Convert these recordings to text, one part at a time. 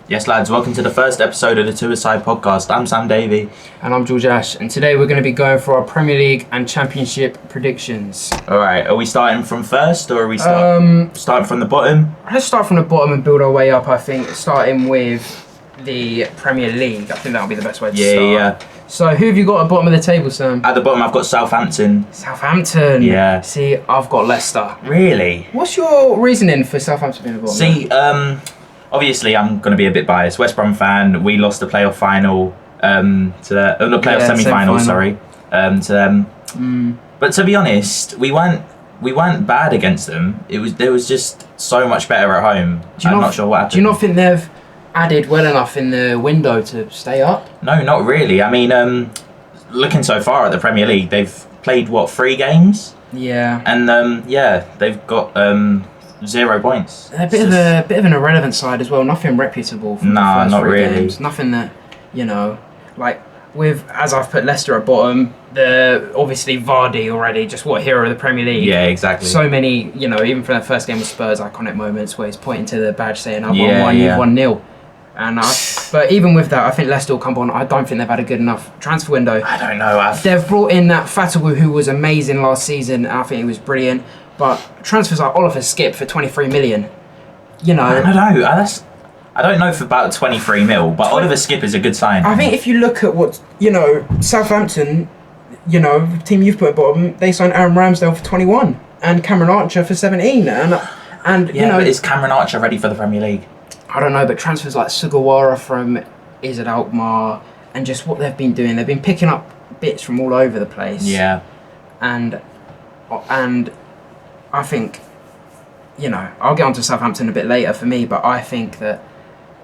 Yes, lads, welcome to the first episode of the Two Aside podcast. I'm Sam Davey. And I'm George Ash, and today we're going to be going for our Premier League and Championship predictions. Alright, are we starting from first or are we starting from the bottom? Let's start from the bottom and build our way up, I think, starting with the Premier League. I think that'll be the best way to start. Yeah. So, who have you got at the bottom of the table, Sam? At the bottom, I've got Southampton. Southampton? Yeah. See, I've got Leicester. Really? What's your reasoning for Southampton being at the bottom? See, obviously, I'm going to be a bit biased. West Brom fan, we lost the playoff final semi-final, to them. But to be honest, we weren't bad against them. There was just so much better at home. I'm not sure what happened. Do you not think they've added well enough in the window to stay up? No, not really. I mean, looking so far at the Premier League, they've played 3 games? Yeah. And they've got 0 points. They're a bit of an irrelevant side as well. Nothing reputable from the first not 3 really. games. Nothing that, as I've put Leicester at bottom, obviously Vardy already, just what hero of the Premier League. Yeah, exactly. So many, even from the first game with Spurs, iconic moments where he's pointing to the badge saying, I've Yeah, won 1, yeah. you've 1-0. But even with that, I think Leicester will come on. I don't think they've had a good enough transfer window. I don't know. They've brought in that Fatawu, who was amazing last season, and I think he was brilliant. But transfers like Oliver Skip for 23 million, I don't know. I don't know for about 23 mil, but Oliver Skip is a good sign. I think if you look at what, Southampton, the team you've put at bottom, they signed Aaron Ramsdale for 21 and Cameron Archer for 17. And but is Cameron Archer ready for the Premier League? I don't know, but transfers like Sugawara from AZ Alkmaar and just what they've been doing, they've been picking up bits from all over the place. Yeah. And I think, I'll get onto Southampton a bit later for me, but I think that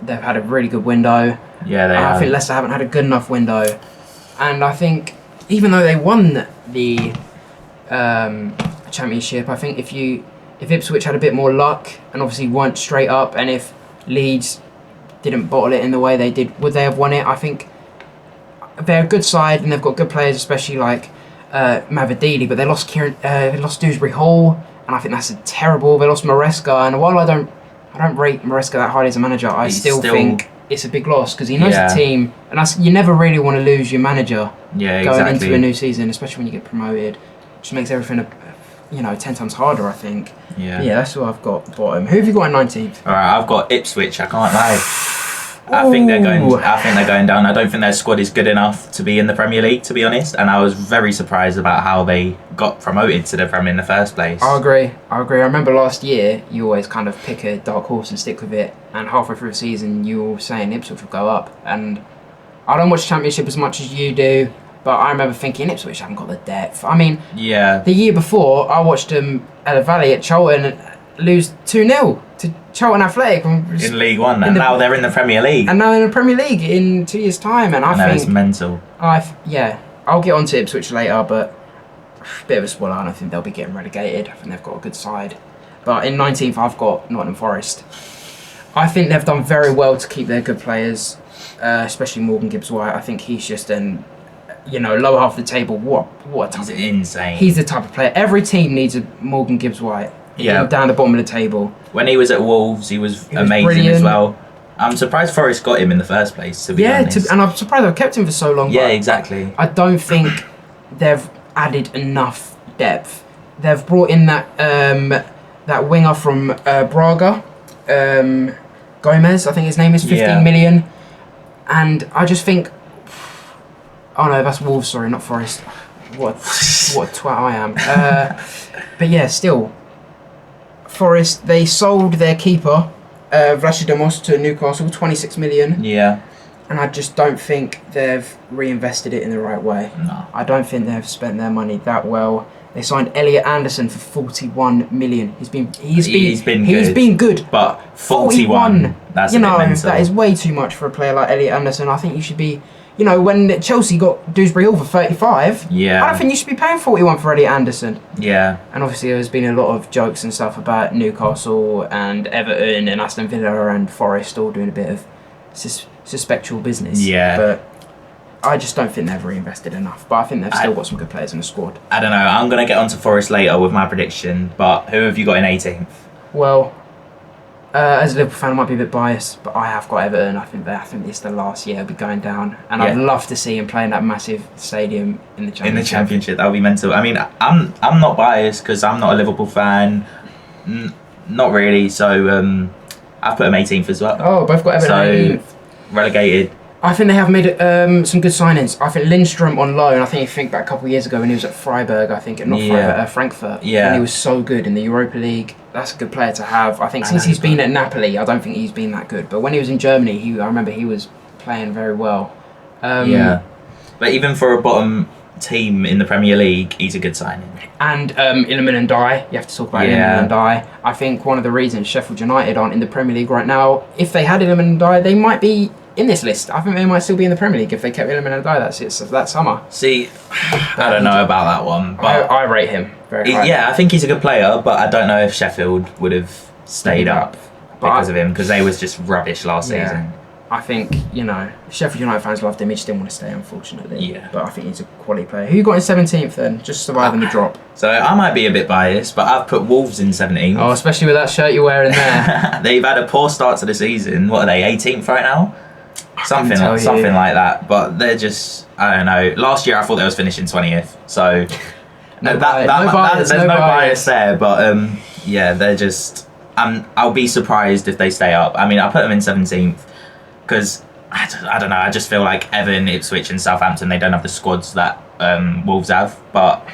they've had a really good window. Yeah, they have. I think Leicester haven't had a good enough window. And I think, even though they won the Championship, I think if Ipswich had a bit more luck and obviously weren't straight up, and if Leeds didn't bottle it in the way they did, would they have won it? I think they're a good side and they've got good players, especially like Mavididi, but they lost Dewsbury Hall, and I think that's terrible. They lost Maresca, and while I don't rate Maresca that highly as a manager, I still think it's a big loss because he knows the team, and you never really want to lose your manager going into a new season, especially when you get promoted. It just makes everything 10 times harder, I think. Yeah. But yeah, that's what I've got bottom. Who have you got in 19th? All right, I've got Ipswich. I can't lie. I think they're going down. I don't think their squad is good enough to be in the Premier League, to be honest. And I was very surprised about how they got promoted to the Premier in the first place. I agree. I remember last year, you always kind of pick a dark horse and stick with it. And halfway through the season, you were saying Ipswich will go up. And I don't watch Championship as much as you do, but I remember thinking Ipswich haven't got the depth. I mean, the year before, I watched them at the Valley at Charlton lose 2-0 to Charlton Athletic in League One, and now they're in the Premier League. And now in the Premier League in 2 years' time, and I think it's mental. I'll get on to Ipswich later, but a bit of a spoiler. I don't think they'll be getting relegated. I think they've got a good side. But in 19th, I've got Nottingham Forest. I think they've done very well to keep their good players, especially Morgan Gibbs-White. I think he's just lower half of the table. What a type! He's insane. He's the type of player. Every team needs a Morgan Gibbs-White. Yeah. Down the bottom of the table. When he was at Wolves, he was amazing brilliant as well. I'm surprised Forest got him in the first place, to be honest. And I'm surprised they've kept him for so long. Yeah, exactly. I don't think they've added enough depth. They've brought in that winger from Braga, Gomez, I think his name is, 15 million. And I just think... Oh no, that's Wolves, sorry, not Forest. What a twat I am. But yeah, still... Forest, they sold their keeper, Vlachodimos, to Newcastle, 26 million. Yeah. And I just don't think they've reinvested it in the right way. No. I don't think they've spent their money that well. They signed Elliot Anderson for 41 million. He's been good. But 41, that's a bit mental. That is way too much for a player like Elliot Anderson. I think you should be... when Chelsea got Dewsbury Hall for 35, I don't think you should be paying 41 for Elliot Anderson. Yeah. And obviously there's been a lot of jokes and stuff about Newcastle and Everton and Aston Villa and Forest all doing a bit of suspectual business. Yeah. But I just don't think they've reinvested enough. But I think they've still got some good players in the squad. I don't know. I'm going to get onto Forest later with my prediction, but who have you got in 18th? Well, As a Liverpool fan, I might be a bit biased, but I have got Everton. I think it's the last year I'll be going down, and I'd love to see him play in that massive stadium in the Championship. In the Championship, that would be mental. I mean, I'm not biased because I'm not a Liverpool fan, not really. So I've put him 18th as well. Oh, both got Everton 18th. Relegated. I think they have made some good signings. I think Lindstrom on loan. I think you think back a couple of years ago when he was at Freiburg. I think Frankfurt. Yeah. And he was so good in the Europa League. That's a good player to have. I think since he's been at Napoli, I don't think he's been that good. But when he was in Germany, I remember he was playing very well. But even for a bottom team in the Premier League, he's a good signing. And Iliman Ndiaye, you have to talk about Iliman Ndiaye. I think one of the reasons Sheffield United aren't in the Premier League right now, if they had Iliman Ndiaye, they might be in this list. I think they might still be in the Premier League if they kept Iliman Ndiaye that summer. See, I don't know about that one, but I rate him very highly. Yeah, I think he's a good player, but I don't know if Sheffield would have stayed up because of him, because they was just rubbish last season. I think, Sheffield United fans loved him. He just didn't want to stay, unfortunately. Yeah. But I think he's a quality player. Who you got in 17th then? Just surviving the drop. So I might be a bit biased, but I've put Wolves in 17th. Oh, especially with that shirt you're wearing there. They've had a poor start to the season. What are they, 18th right now? Something like that. But they're just, I don't know. Last year I thought they was finishing 20th. So there's no bias there. But they're just, I'll be surprised if they stay up. I mean, I put them in 17th. Because, I don't know, I just feel like Everton, Ipswich and Southampton, they don't have the squads that Wolves have, but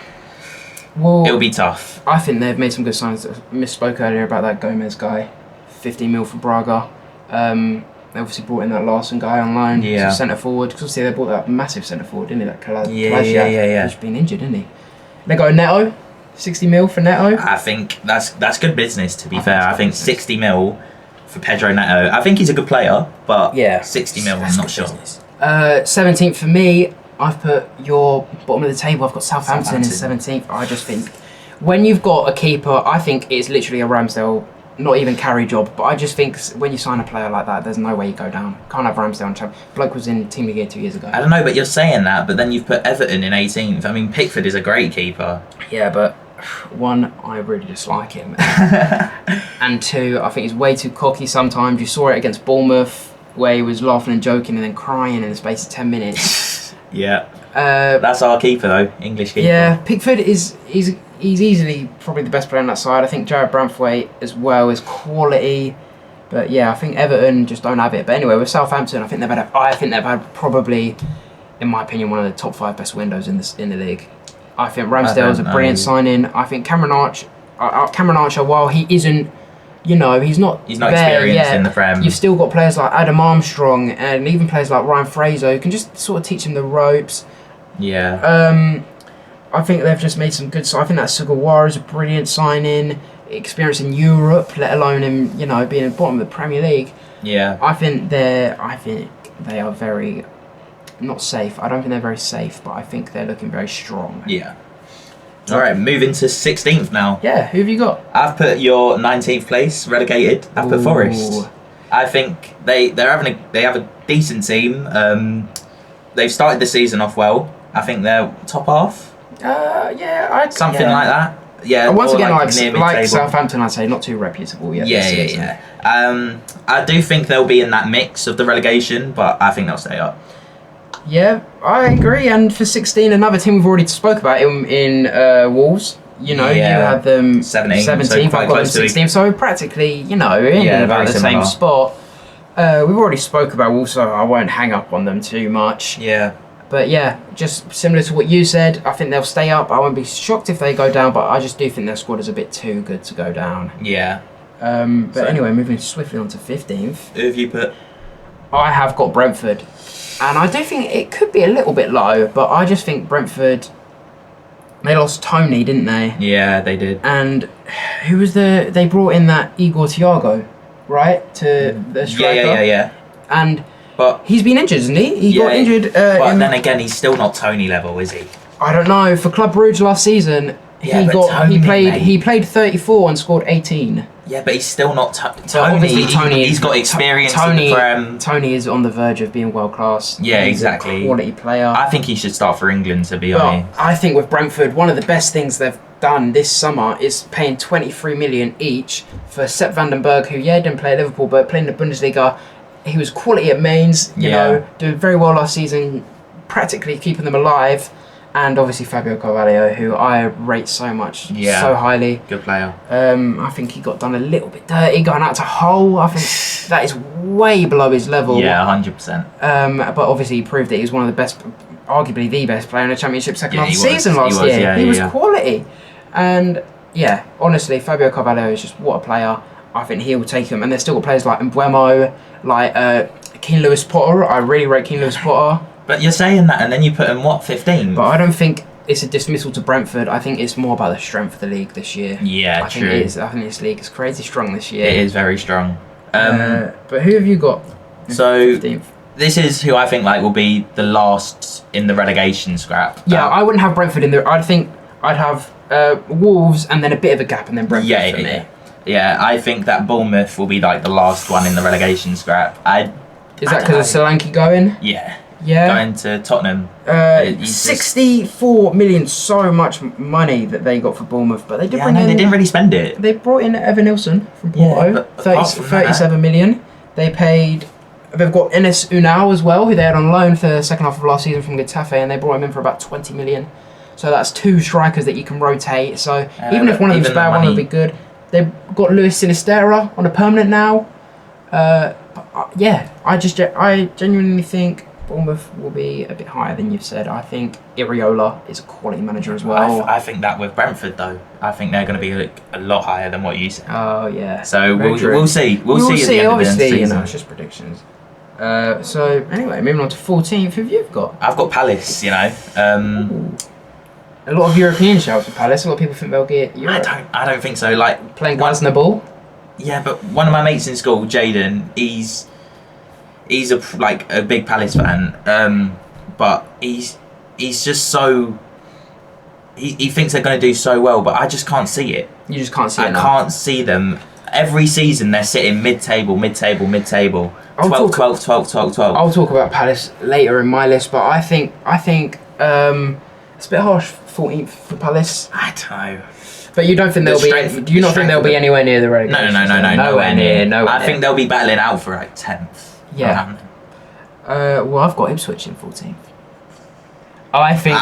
it'll be tough. I think they've made some good signs. Misspoke earlier about that Gomez guy, 15 mil for Braga. They obviously brought in that Larson guy on loan, centre forward, because obviously they brought that massive centre forward, didn't they, that Kalajdziak, who's been injured, didn't he? They got Neto, 60 mil for Neto. I think that's good business, to be fair. I think 60 mil for Pedro Neto. I think he's a good player, but 60 mil, I'm not sure. 17th for me, I've put your bottom of the table. I've got Southampton in 17th. I just think when you've got a keeper, I think it's literally a Ramsdale, not even carry job, but I just think when you sign a player like that, there's no way you go down. Can't have Ramsdale on champ. Bloke was in Team League 2 years ago. I don't know, but you're saying that, but then you've put Everton in 18th. I mean, Pickford is a great keeper. Yeah, but one, I really dislike him. And two, I think he's way too cocky sometimes. You saw it against Bournemouth, where he was laughing and joking and then crying in the space of 10 minutes. That's our keeper though, English keeper. Yeah, Pickford he's easily probably the best player on that side. I think Jared Branthwaite as well is quality. But yeah, I think Everton just don't have it. But anyway, with Southampton, I think they've had probably, in my opinion, one of the top 5 best windows in the league. I think Ramsdale's a brilliant signing. I think Cameron Archer, while he isn't, he's not experienced yet, in the Prem. You've still got players like Adam Armstrong and even players like Ryan Fraser who can just sort of teach him the ropes. Yeah. I think they've just made some good. So I think that Sugawara is a brilliant signing. Experience in Europe, let alone him, being at the bottom of the Premier League. Yeah. I think they are very. Not safe. I don't think they're very safe, but I think they're looking very strong. Yeah. All right, moving to 16th now. Yeah, who have you got? I've put your 19th place, relegated. I've put Forest. I think they have a decent team. They've started the season off well. I think they're top half. Something like that. Yeah. Once again, like Southampton, I'd say not too reputable yet. Yeah. I do think they'll be in that mix of the relegation, but I think they'll stay up. Yeah, I agree. And for 16, another team we've already spoke about in Wolves. You had them 17th. I've got them 16th. So practically, in about the same spot. We've already spoke about Wolves, so I won't hang up on them too much. Yeah. But yeah, just similar to what you said, I think they'll stay up. I won't be shocked if they go down, but I just do think their squad is a bit too good to go down. Yeah. Anyway, moving swiftly on to 15th. Who have you put? I have got Brentford. And I do think it could be a little bit low, but I just think Brentford, they lost Tony, didn't they? Yeah, they did. And who was they brought in that Igor Thiago, right? To the striker. Yeah. But he's been injured, isn't he? He got injured. But then again, he's still not Tony level, is he? I don't know. For Club Brugge last season, he played 34 and scored 18. Yeah, but he's still not Tony. He's got experience in the Prem. Tony is on the verge of being world class. Yeah, he's exactly. A quality player. I think he should start for England, to be honest. I think with Brentford, one of the best things done this summer is paying 23 million each for Sepp Vandenberg, who didn't play at Liverpool but played in the Bundesliga. He was quality at Mainz, you know, doing very well last season, practically keeping them alive. And obviously Fabio Carvalho, who I rate so much, so highly. Good player. I think he got done a little bit dirty going out to Hull. I think that is way below his level. Yeah, 100%. But obviously he proved that he was one of the best, arguably the best player in the Championship second half of the season last year. He was quality. And honestly, Fabio Carvalho is just what a player. I think he will take him. And they've still got players like Mbeumo, like Keane Lewis Potter. I really rate Keane Lewis Potter. But you're saying that, and then you put him 15? But I don't think it's a dismissal to Brentford. I think it's more about the strength of the league this year. Yeah, Think it is. I think this league is crazy strong this year. It is very strong. But who have you got? So 15th? This is who I think will be the last in the relegation scrap. Yeah, I wouldn't have Brentford in there. I think I'd have Wolves and then a bit of a gap and then Brentford for me. Yeah, I think that Bournemouth will be like the last one in the relegation scrap. Is that because of Solanke going? Yeah. Yeah. Going to Tottenham. 64 million, so much money that they got for Bournemouth, but they did bring in. They didn't really spend it. They brought in Evan Nilsson from Porto, 37 million. They've got Enes Unal as well, who they had on loan for the second half of last season from Getafe, and they brought him in for about 20 million. So that's two strikers that you can rotate. So even if one of them's bad, one will be good. They've got Luis Sinisterra on a permanent now. I genuinely think Bournemouth will be a bit higher than you've said. I think Iriola is a quality manager as well. I think that with Brentford though, I think they're going to be a lot higher than what you said. Oh yeah. So we'll see. We'll see at the end obviously, of the season. It's just predictions. So anyway, moving on to 14th. Who have you got? I've got Palace. A lot of European shouts for Palace. A lot of people think they'll get Europe. I don't think so. Like playing Glasnable. Yeah, but one of my mates in school, Jaden, he's a big Palace fan. But he's just so he thinks they're going to do so well, but I just can't see it. You just can't see it. I can't see them. Every season they're sitting mid-table. 12th. I'll talk about Palace later in my list, but I think it's a bit harsh. 14th for Palace. I don't know. But you don't think they'll be? Do you not think they'll be anywhere near the relegation? No. Nowhere near. I think they'll be battling out for like 10th. Yeah. Well, I've got Ipswich in 14th. I think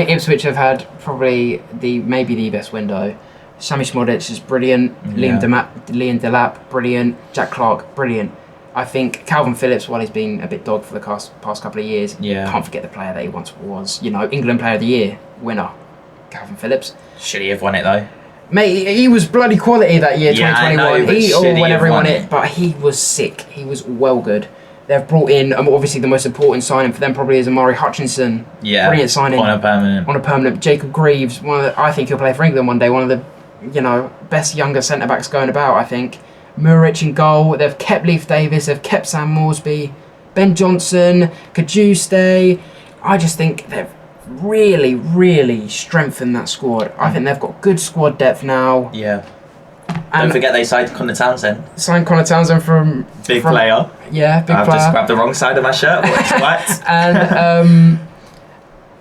Ipswich have had probably maybe the best window. Sami Smodic is brilliant. Yeah. Liam Delap, brilliant. Jack Clark, brilliant. I think Calvin Phillips, while he's been a bit dogged for the past couple of years, can't forget the player that he once was. England Player of the Year winner, Calvin Phillips. Should he have won it though? Mate, he was bloody quality that year, 2021. Whenever he won it, but he was sick. He was well good. They've brought in, obviously the most important signing for them probably is Amari Hutchinson. Yeah, brilliant signing on a permanent. Jacob Greaves, I think he'll play for England one day. One of the best younger centre backs going about. I think Muric in goal. They've kept Leif Davis. They've kept Sam Moresby, Ben Johnson, Kajuste. I just think they've really, really strengthened that squad. I think they've got good squad depth now. Yeah. Don't forget they signed Connor Townsend. from... Big player. Yeah, big player. I've just grabbed the wrong side of my shirt.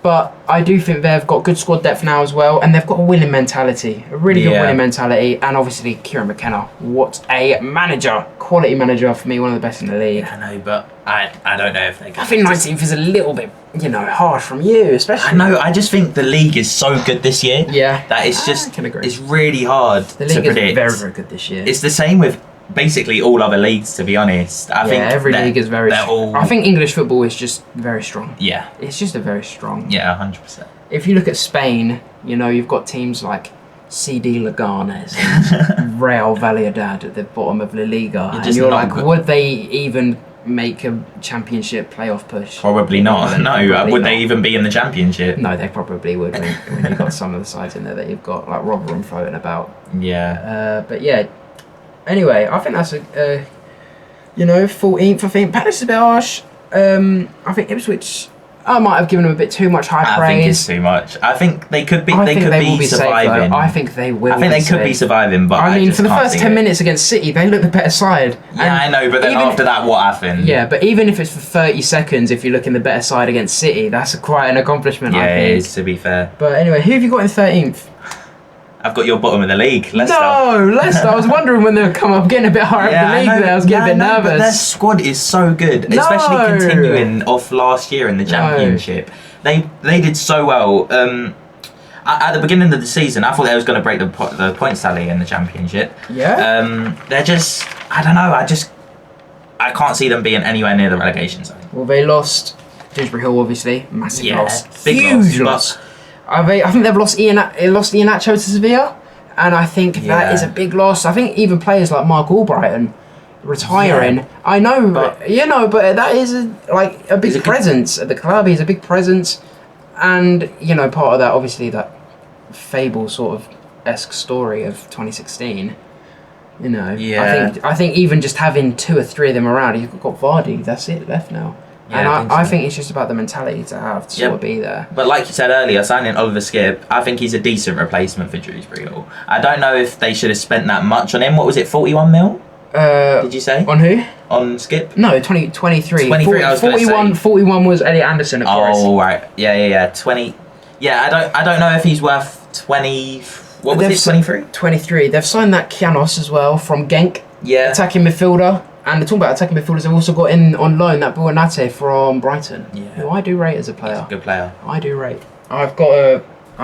But I do think they've got good squad depth now as well, and they've got a winning mentality, a really good winning mentality, and obviously Kieran McKenna. What a manager! Quality manager for me, one of the best in the league. I know, but I don't know if they can. I think 19th is a little bit, harsh from you, especially. I know, I just think the league is so good this year. Yeah. That it's just, it's really hard to predict. The league is very, very good this year. It's the same with basically all other leagues, to be honest. I think every league is very strong. I think English football is just very strong. Yeah. It's just a very strong. Yeah, 100%. If you look at Spain, you've got teams like CD Leganes and Real Valladolid at the bottom of La Liga. And you're like, would they even make a championship playoff push? Probably not. No. Would they even be in the championship? No, they probably would when you've got some of the sides in there that you've got, like Rotherham floating about. Yeah. But yeah. Anyway, I think that's 14th. I think Palace is a bit harsh. I think Ipswich I might have given them a bit too much high praise. I think it's too much. I think they could be. I They think could they will be be safe, surviving. though. I think they will. I think they could be surviving, but I mean, just for the can't first see 10 it. minutes against City, they look the better side. Yeah, I know, but then after that, what happened? Yeah, but even if it's for 30 seconds, if you look in the better side against City, that's quite an accomplishment, Yeah, I think. it is, to be fair. But anyway, who have you got in 13th? I've got your bottom of the league, Leicester. No, Leicester. I was wondering when they would come up, getting a bit higher up the league there. I was getting a bit nervous. But their squad is so good, especially continuing off last year in the Championship. They did so well. At the beginning of the season, I thought they was going to break the point tally in the Championship. Yeah. They're just, I don't know. I can't see them being anywhere near the relegation zone. Well, they lost Dewsbury Hill, obviously, massive loss, big huge loss. I think they've lost Iheanacho to Sevilla, and I think that is a big loss. I think even players like Mark Albrighton retiring. Yeah. I know, but that is a big presence at the club. He's a big presence, and part of that, obviously, that fable sort of esque story of 2016. I think even just having 2 or 3 of them around, you've got Vardy. That's it left now. Yeah, and I think it's just about the mentality to have to sort of be there. But like you said earlier, signing Oliver Skip, I think he's a decent replacement for Dewsbury Hall. I don't know if they should have spent that much on him. What was it, 41 mil? Did you say? On who? On Skip? No, 23. 23, I was 41 was Elliot Anderson, of course. Oh, right. Yeah. 20. Yeah, I don't know if he's worth 20. What was it, 23? 23. They've signed that Kianos as well from Genk. Yeah. Attacking midfielder. And talking about attacking midfielders, they've also got in on loan that Buonate from Brighton. Yeah. Who I do rate as a player. He's a good player. I do rate. I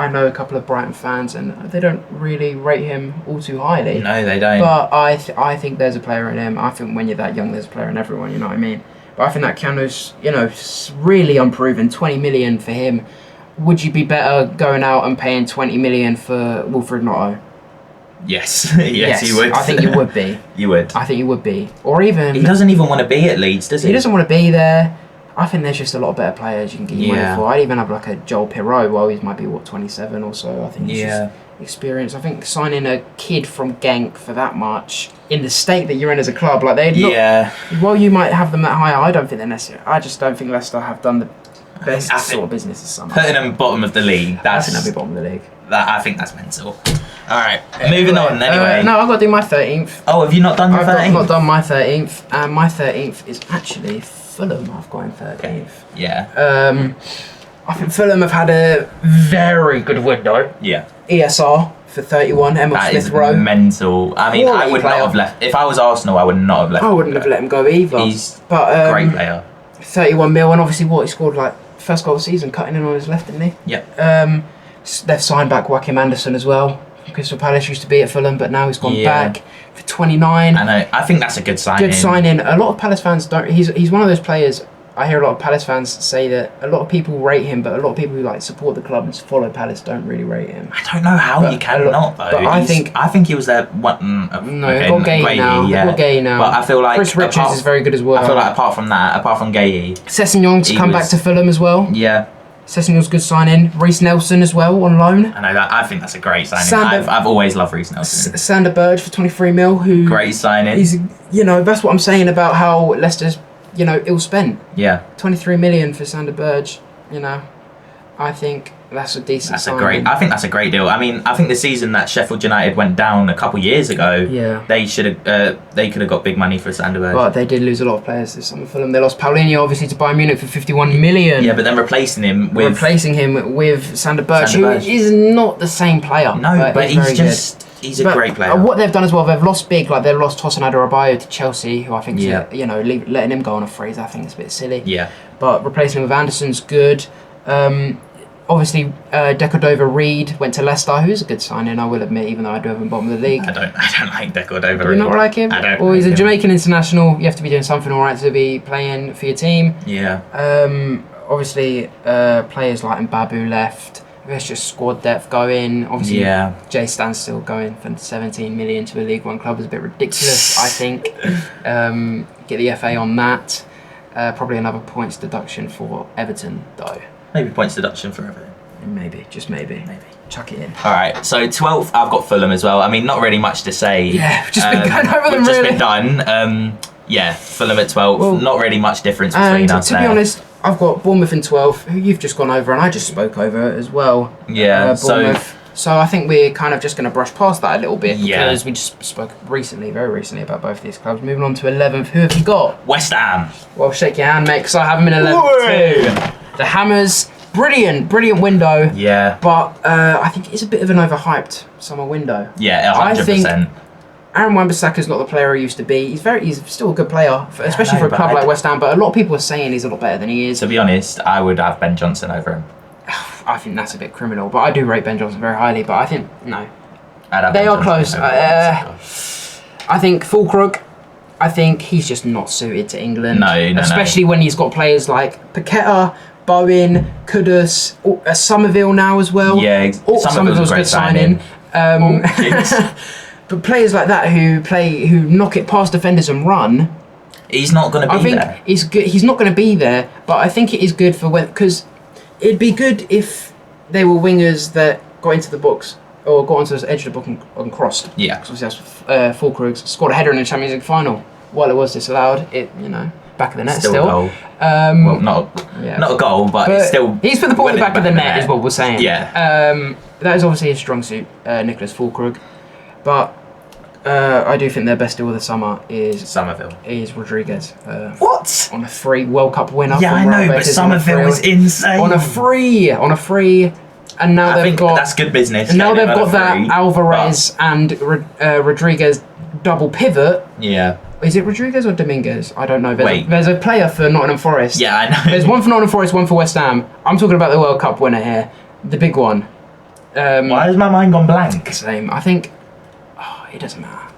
know a couple of Brighton fans, and they don't really rate him all too highly. No, they don't. But I think there's a player in him. I think when you're that young, there's a player in everyone. You know what I mean? But I think that Kianos, really unproven. 20 million for him. Would you be better going out and paying 20 million for Wilfred Gnonto? Yes, you would. I think you would be. You would. I think you would be. Or even... He doesn't even want to be at Leeds, does he? He doesn't want to be there. I think there's just a lot of better players you can get your money for. I'd even have like a Joel Pirot. Well, he might be, 27 or so. I think he's just experience. I think signing a kid from Genk for that much in the state that you're in as a club, like they'd look... Yeah. Well, you might have them that high. I don't think they're necessary. I just don't think Leicester have done the best sort of business this summer. Putting them bottom of the league. I think they'll be bottom of the league. I think that's mental. Alright, moving on anyway. No, I've got to do my 13th. Oh, have you not done your 13th? I've not done my 13th. And my 13th is actually Fulham. I've got in 13th. Okay. Yeah. I think Fulham have had a very good window. Yeah. ESR for 31, Emil Smith Rowe. Mental. I mean, I would not have left. If I was Arsenal, I would not have left. I wouldn't have let him go either. He's a great player. 31 mil, and obviously he scored first goal of the season, cutting in on his left, didn't he? Yeah. They've signed back Joachim Anderson as well. Crystal Palace used to be at Fulham, but now he's gone back for 29. I know. I think that's a good signing. Good signing. A lot of Palace fans don't. He's one of those players. I hear a lot of Palace fans say that a lot of people rate him, but a lot of people who support the club and follow Palace don't really rate him. I don't know how you cannot though. But I think he was there. They've got Gay now. Yeah. They've got Gay now. But I feel like Chris Richards is very good as well. I feel like apart from Gay, Sessegnon's come back to Fulham as well. Yeah. Sessegnon's good signing. Reece Nelson as well on loan. I know that. I think that's a great signing. I've always loved Reece Nelson. Sander Berge for 23 mil. Great signing. He's that's what I'm saying about how Leicester's ill spent. Yeah. 23 million for Sander Berge. I think that's a decent signing. I think that's a great deal. I mean, I think the season that Sheffield United went down a couple years ago, they could have got big money for Sander Berge. But they did lose a lot of players this summer for them. They lost Paulinho obviously to Bayern Munich for 51 million. Yeah, but then replacing him with Sander Berge, who is not the same player. No, but he's a great player. What they've done as well, they've lost big. They've lost Tosin Adarabioyo to Chelsea, who I think letting him go on a freeze, I think is a bit silly. Yeah. But replacing him with Anderson's good. Obviously, Decordova-Reid went to Leicester, who's a good signing, I will admit, even though I do have him bottom of the league. I don't like Decordova-Reid. Do you not like him? I don't. Well, he's a Jamaican international. You have to be doing something all right to be playing for your team. Yeah. Obviously, players like Mbabu left. There's just squad depth going. Obviously, Jay Stansstill going for 17 million to a League One club is a bit ridiculous, I think. Get the FA on that. Probably another points deduction for Everton, though. Maybe points deduction for Everton. Maybe, just maybe. Chuck it in. Alright, so 12th, I've got Fulham as well. I mean, not really much to say. Yeah, we've just been going over them, We've just been done. Fulham at 12th. Well, not really much difference between us to be honest, I've got Bournemouth in 12th, who you've just gone over, and I just spoke over as well. Yeah, So I think we're kind of just going to brush past that a little bit because Yeah. we just spoke very recently about both these clubs. Moving on to 11th, who have you got? West Ham. Well, shake your hand, mate, because I have them in 11th too. The Hammers, brilliant window. Yeah. But I think it's a bit of an overhyped summer window. Yeah, 100%. I think Aaron Wan-Bissaka's not the player he used to be. He's still a good player, especially for a club like West Ham. But a lot of people are saying he's a lot better than he is. To be honest, I would have Ben Johnson over him. I think that's a bit criminal, but I do rate Ben Johnson very highly. But I think no, they are close. I think Fulkrug. I think he's just not suited to England. No, especially when he's got players like Paqueta, Bowen, Kudus, Somerville now as well. Yeah, Somerville's a good signing. But players like that who knock it past defenders and run. He's not going to be there. He's good. He's not going to be there, but I think it is good for because it'd be good if they were wingers that got into the box or got onto the edge of the box and crossed. Yeah. Because obviously that's Fulkrug scored a header in the Champions League final. While it was disallowed, back of the net still. A goal. Well, not a goal, but it's still. He's put the ball in the back of the net, is what we're saying. Yeah. That is obviously his strong suit, Nicholas Fulkrug, but I do think their best deal of the summer is Somerville. Is Rodriguez. What? On a free World Cup winner. Yeah, I know, but Somerville was insane. On a free, and now I think that's good business. And now they've got that Alvarez and Rodriguez double pivot. Yeah. Is it Rodriguez or Dominguez? I don't know. Wait. There's a player for Nottingham Forest. Yeah, I know. There's one for Nottingham Forest, one for West Ham. I'm talking about the World Cup winner here, the big one. Why has my mind gone blank? Same. I think. It doesn't matter.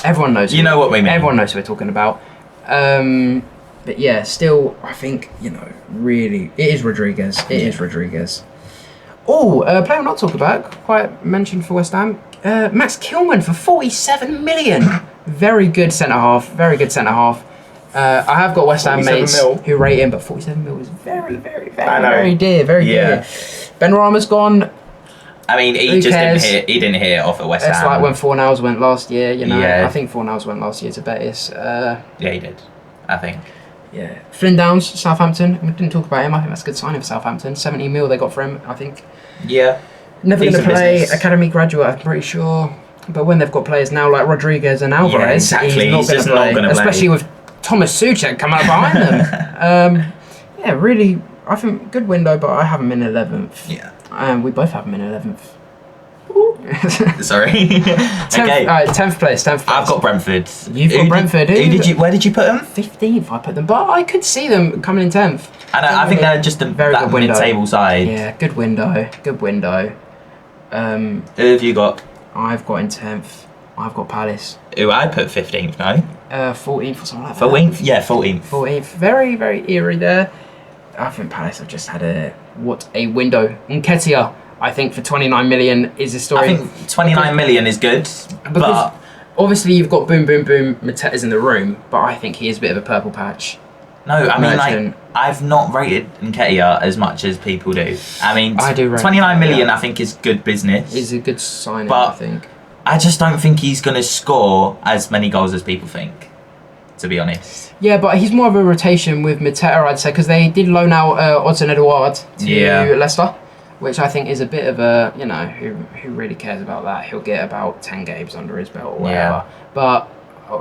Everyone knows. You know what we mean. Everyone knows who we're talking about. But yeah, still, I think really, it is Rodriguez. It is Rodriguez. Oh, player not talk about, quite mentioned for West Ham. Max Kilman for 47 million. Very good centre half. Very good centre half. I have got West Ham mates who rate him, but 47 mil is very dear. Very dear. Ben Rama's gone. I mean, he didn't hit it off at West Ham. It's like when Fornals went last year, Yeah. I think Fornals went last year to Betis. Yeah, he did. I think. Yeah. Flynn Downs, Southampton. We didn't talk about him. I think that's a good signing for Southampton. 70 mil they got for him, I think. Yeah. Never going to play academy graduate, I'm pretty sure. But when they've got players now like Rodriguez and Alvarez, he's not going to play. Especially with Thomas Souček coming up behind them. Yeah, really, I think good window, but I have him in 11th. Yeah. We both have him in 11th. Sorry. 10th place. I've got Brentford. You've got Brentford. Where did you put them? 15th. I put them, but I could see them coming in 10th. And I think they're just very that good window. mid-table side. Yeah, good window. Who have you got? I've got in 10th. I've got Palace. Who I put 15th, no? 14th or something like that. 14th? Yeah, 14th. 14th. Very, very eerie there. I think Palace have just had what a window. Nketiah, I think for 29 million is a story. I think 29 million is good, but obviously you've got boom, Mateta's in the room, but I think he is a bit of a purple patch. No, I mean, like, I've not rated Nketiah as much as people do. I mean, I do rate 29 million I think is good business. Is a good signing, but I think. I just don't think he's going to score as many goals as people think, to be honest. Yeah, but he's more of a rotation with Mateta, I'd say, because they did loan out Odsonne Edouard to Leicester, which I think is a bit of a, who really cares about that? He'll get about 10 games under his belt or whatever. But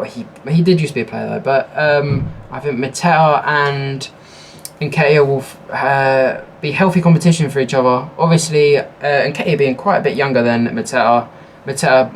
he did used to be a player though. But I think Mateta and Nketiah will be healthy competition for each other. Obviously, Nketiah being quite a bit younger than Mateta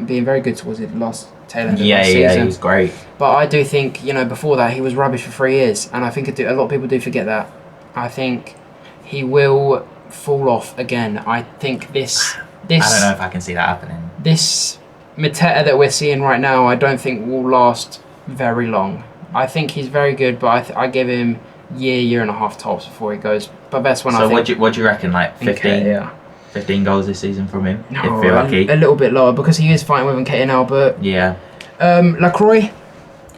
being very good towards the last tail end of last season. Yeah, he was great. But I do think, before that, he was rubbish for 3 years. And I think a lot of people do forget that. I think he will fall off again. I think this I don't know if I can see that happening. This Mateta that we're seeing right now, I don't think will last very long. I think he's very good, but I give him year and a half tops before he goes. But that's when I think... So what do you reckon, like 15? 15 goals this season from him, if you're lucky. A little bit lower, because he is fighting with Nketiah now, but... Yeah. Lacroix,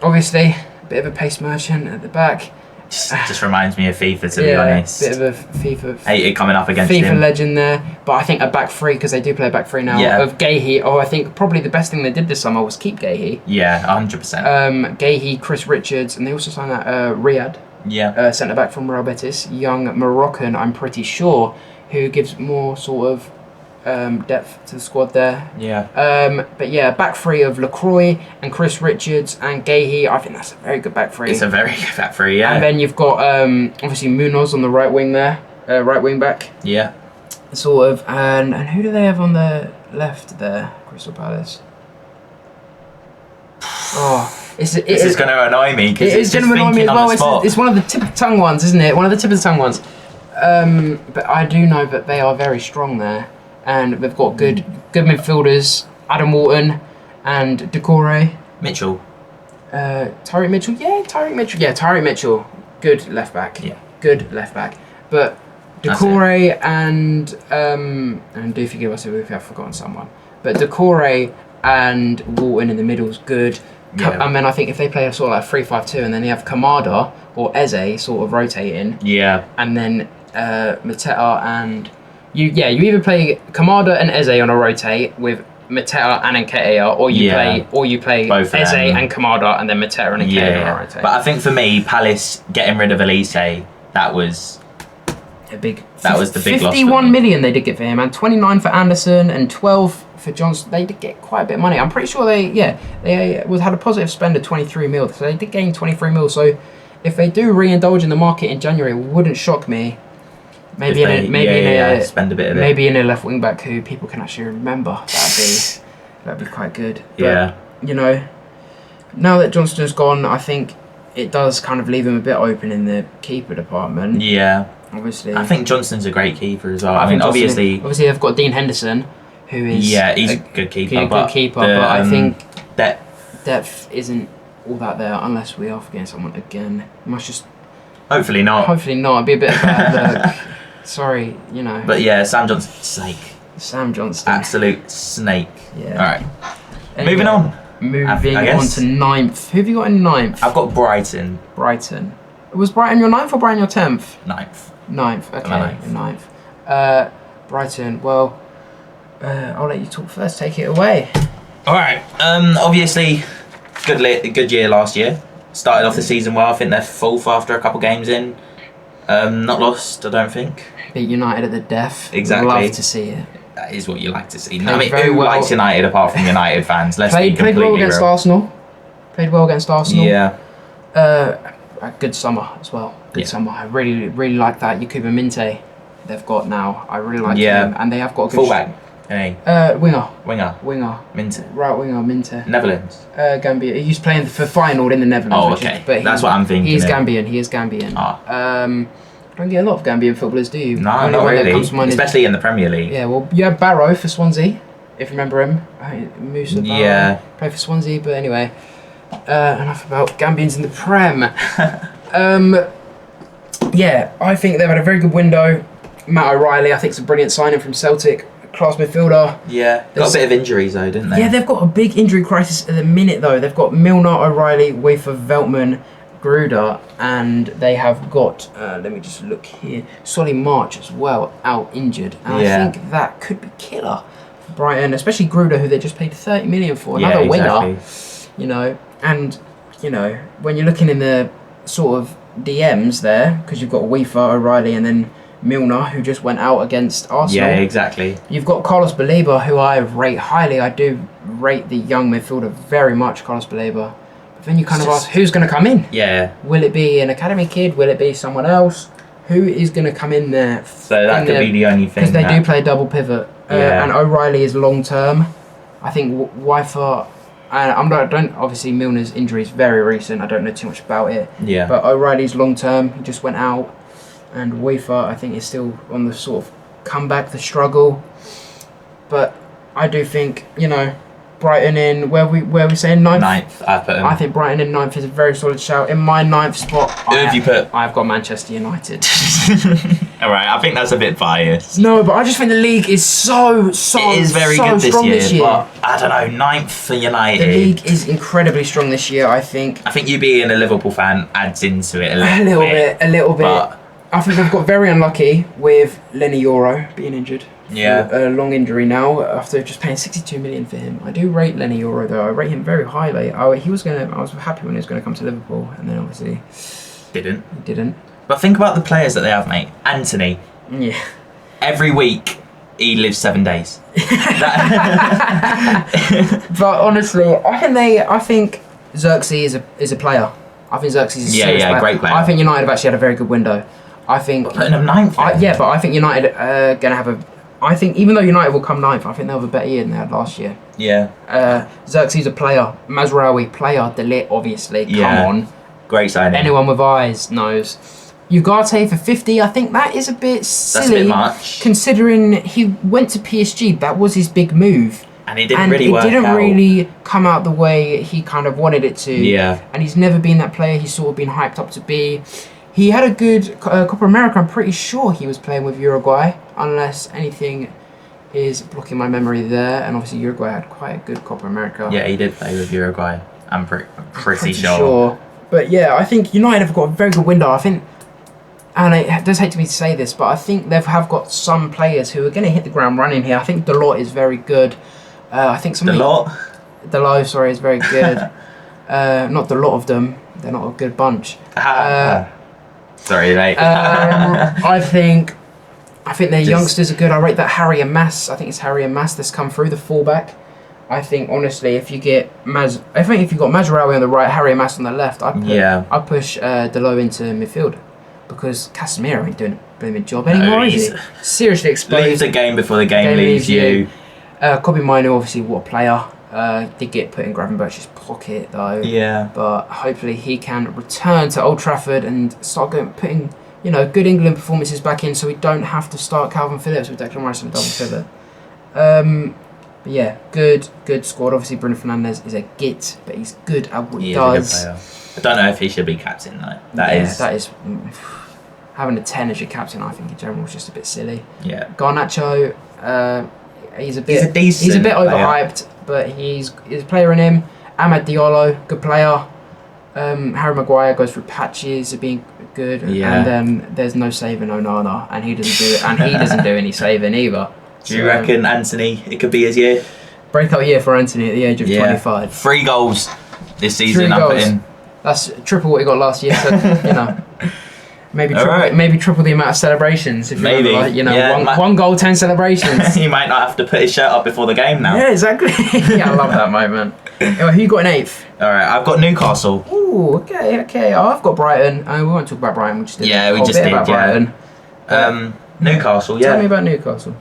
obviously, a bit of a pace merchant at the back. Just reminds me of FIFA, to be honest. Bit of a FIFA... Hate it coming up against FIFA him. legend there, but I think a back three, because they do play a back three now, of Gahey. I think probably the best thing they did this summer was keep Gahey. Yeah, 100%. Gahey, Chris Richards, and they also signed that Riyadh. Yeah. Centre back from Real Betis, young Moroccan, I'm pretty sure, who gives more sort of depth to the squad there. Yeah. But yeah, back three of Lacroix and Chris Richards and Gahey. I think that's a very good back three. It's a very good back three, yeah. And then you've got obviously Munoz on the right wing there, right wing back. Yeah. Sort of, and who do they have on the left there? Crystal Palace. Oh, this is going to annoy me because it's going just to annoy me as well. It's one of the tip of the tongue ones, isn't it? One of the tip of the tongue ones. But I do know that they are very strong there, and they've got good midfielders. Adam Wharton and Decore. Mitchell. Tyreek Mitchell. Yeah, Tyreek Mitchell. Good left back. Yeah. Good left back. But Decore and do forgive us if I've forgotten someone. But Decore and Wharton in the middle is good. Yeah. And then I think if they play a sort of like 3-5-2 and then you have Kamada or Eze sort of rotating. Yeah. And then Mateta and you either play Kamada and Eze on a rotate with Mateta and Nketiah, or you play both Eze and Kamada and then Mateta and Nketiah on a rotate. But I think for me, Palace getting rid of Elise, that was the big 51 million they did get for him, and 29 for Anderson and 12 for Johnson. They did get quite a bit of money. I'm pretty sure they had a positive spend of 23 mil, so they did gain 23 mil. So if they do re-indulge in the market in January, it wouldn't shock me. Maybe spend a bit of it. Maybe in a left wing back who people can actually remember. That'd be quite good. Yeah. But, you know, now that Johnston's gone, I think it does kind of leave him a bit open in the keeper department. Yeah. Obviously. I think Johnston's a great keeper as well. I mean, obviously they've got Dean Henderson, who is he's a good keeper. But I think depth isn't all that there unless we are forgetting someone again. We must just hopefully not. It'd be a bit of bad luck. Sorry, you know. But yeah, Sam Johnston, absolute snake. Yeah. All right. Anyway, moving on to ninth. Who have you got in ninth? I've got Brighton. Was Brighton your ninth or Brighton your 10th? Ninth. Okay, ninth. Brighton. Well, I'll let you talk first. Take it away. All right. Obviously, good year last year. Started off the season well. I think they're fourth after a couple games in. Not lost, I don't think. Beat United at the death. Exactly. Love to see it. That is what you like to see. Who likes United apart from United fans? Let's be completely played well against real. Arsenal. Yeah. A good summer as well. Summer. I really, really like that Yakuba Minte they've got now. I really like him, and they have got a good fullback. Hey. Winger. Minte. Right winger, Minte. Netherlands. Gambia. He's playing for Feyenoord in the Netherlands. Oh, okay. That's what I'm thinking. He is Gambian. Don't get a lot of Gambian footballers, do you? No, not really. Especially in the Premier League. Yeah, well, you have Barrow for Swansea, if you remember him. Musa Barrow. Yeah. Played for Swansea, but anyway. Enough about Gambians in the Prem. Yeah, I think they've had a very good window. Matt O'Reilly, I think, is a brilliant signing from Celtic. Class midfielder. Yeah, got a bit of injuries though, didn't they? Yeah, they've got a big injury crisis at the minute though. They've got Milner, O'Reilly, Wafer, Veltman, Gruder, and they have got, let me just look here, Solly March as well, out injured. And I think that could be killer for Brighton, especially Gruder, who they just paid 30 million for, another winger. You know, and, you know, when you're looking in the sort of DMs there, because you've got Wafer, O'Reilly, and then Milner, who just went out against Arsenal. Yeah, exactly. You've got Carlos Baleba, who I rate highly. I do rate the young midfielder very much, Carlos Baleba. But then you kind of ask, who's going to come in? Yeah. Will it be an academy kid? Will it be someone else? Who is going to come in there? So that could be the only thing. Because they do play double pivot. And O'Reilly is long term. I think Wifer... obviously Milner's injury is very recent. I don't know too much about it. Yeah. But O'Reilly's long term. He just went out. And Wafer, I think, is still on the sort of comeback, the struggle. But I do think, you know, Brighton in where we saying ninth. I put him. I think Brighton in ninth is a very solid shout. In my ninth spot, who have you put? I've got Manchester United. All right, I think that's a bit biased. No, but I just think the league is so it is very good this year. But I don't know, ninth for United. The league is incredibly strong this year. I think you being a Liverpool fan adds into it a little bit. But I think they've got very unlucky with Lenny Yoro being injured. Yeah. A long injury now after just paying 62 million for him. I do rate Lenny Yoro though. I rate him very highly. I was happy when he was going to come to Liverpool, and then obviously Didn't. He didn't. But think about the players that they have, mate. Anthony. Yeah. Every week, he lives 7 days. But honestly, I think Xerxes is a player. I think Xerxes is a serious player. Great player. I think United have actually had a very good window. I think putting them ninth. But I think United are gonna have a. I think even though United will come ninth, I think they'll have a better year than they had last year. Yeah. Xerxes a player. Mazraoui player. De Ligt obviously. Come on. Great signing. Anyone with eyes knows. Ugarte for 50. I think that is a bit silly. That's a bit much. Considering he went to PSG, that was his big move. And it didn't really work out. It didn't really come out the way he kind of wanted it to. Yeah. And he's never been that player he's sort of been hyped up to be. He had a good Copa America. I'm pretty sure he was playing with Uruguay, unless anything is blocking my memory there. And obviously Uruguay had quite a good Copa America. Yeah, he did play with Uruguay. I'm pretty sure. But yeah, I think United have got a very good window. I think, and it does hate me to say this, but I think they have got some players who are going to hit the ground running here. I think Dalot is very good. I think Dalot, sorry, is very good. Not the lot of them. They're not a good bunch. Sorry, mate. I think their youngsters are good. I rate that Harry and Mass. I think it's Harry and Mass that's come through the fullback. I think honestly, if you've got Mazraoui on the right, Harry and Mass on the left, I'd push Dalot into midfield because Casemiro ain't doing a blooming job anymore. Is he? Seriously exposed. Leaves the game before the game leaves you. Kobe Mino, obviously, what a player. Did get put in Gravenberch's pocket though. Yeah. But hopefully he can return to Old Trafford and start putting good England performances back in, so we don't have to start Calvin Phillips with Declan Rice and a double pivot. But yeah, good squad. Obviously Bruno Fernandes is a git, but he's good at what he does. Is a good player. I don't know if he should be captain though. That is having a 10 as your captain. I think in general is just a bit silly. Yeah. Garnacho, he's a bit player. overhyped. But he's a player in him. Amad Diallo, good player. Harry Maguire goes through patches of being good, and then there's no saving Onana, and he doesn't do it, and he doesn't do any saving either. Do you reckon Anthony? It could be his year. Breakout year for Anthony at the age of 25. 3 goals this season. I'm putting. That's triple what he got last year. So maybe triple the amount of celebrations. If maybe one goal, 10 celebrations. He might not have to put his shirt up before the game now. Yeah, exactly. Yeah, I love that moment. Who you got in 8th? All right, I've got Newcastle. Ooh, okay. Oh, I've got Brighton. We won't talk about Brighton. We just did. Yeah, we just did. Brighton. Newcastle. Yeah. Tell me about Newcastle.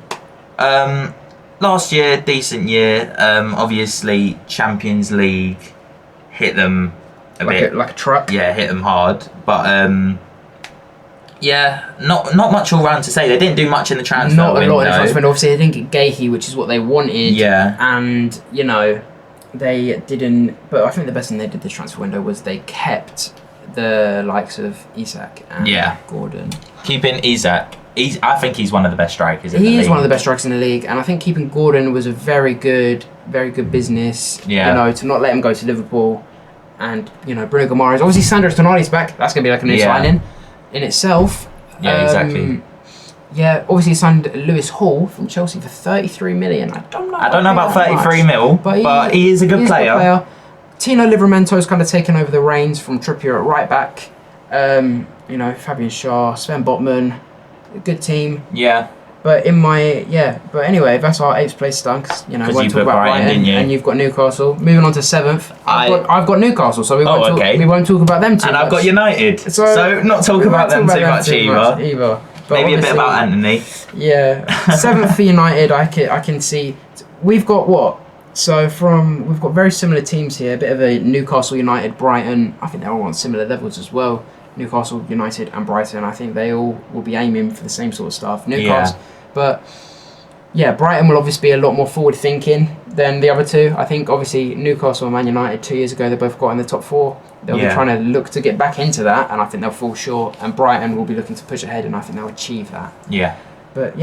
Last year, decent year. Obviously, Champions League hit them a bit like a truck. Yeah, hit them hard, but not much all round to say. They didn't do much in the transfer window. Not a lot in the transfer window. Obviously, they didn't get Gahey, which is what they wanted. Yeah. And they didn't. But I think the best thing they did this transfer window was they kept the likes of Isak and Gordon. Keeping Isak. I think he's one of the best strikers in the league. He is one of the best strikers in the league, and I think keeping Gordon was a very good business. Yeah. To not let him go to Liverpool, and Bruno Guimaraes. Obviously, Sandro Tonali's back. That's gonna be like a new signing in itself. Yeah, exactly. Yeah, obviously signed Lewis Hall from Chelsea for 33 million. I don't know about 33 mil, but he is a good player. Tino Livramento's kind of taken over the reins from Trippier at right back. Fabian Schär, Sven Botman. A good team. Yeah. But anyway, that's our 8th place done. Because we won't talk about Brighton, didn't you? And you've got Newcastle. Moving on to 7th, I've got Newcastle, so we won't talk about them too much. And I've got United, so not talk about them too much either. But maybe a bit about Anthony. Yeah, 7th for United. I can see we've got what. So we've got very similar teams here. A bit of a Newcastle, United, Brighton. I think they're all on similar levels as well. Newcastle, United and Brighton, I think they all will be aiming for the same sort of stuff. Newcastle, but Brighton will obviously be a lot more forward thinking than the other two. I think obviously Newcastle and Man United 2 years ago, they both got in the top 4. They'll be trying to look to get back into that, and I think they'll fall short. And Brighton will be looking to push ahead, and I think they'll achieve that. Yeah. But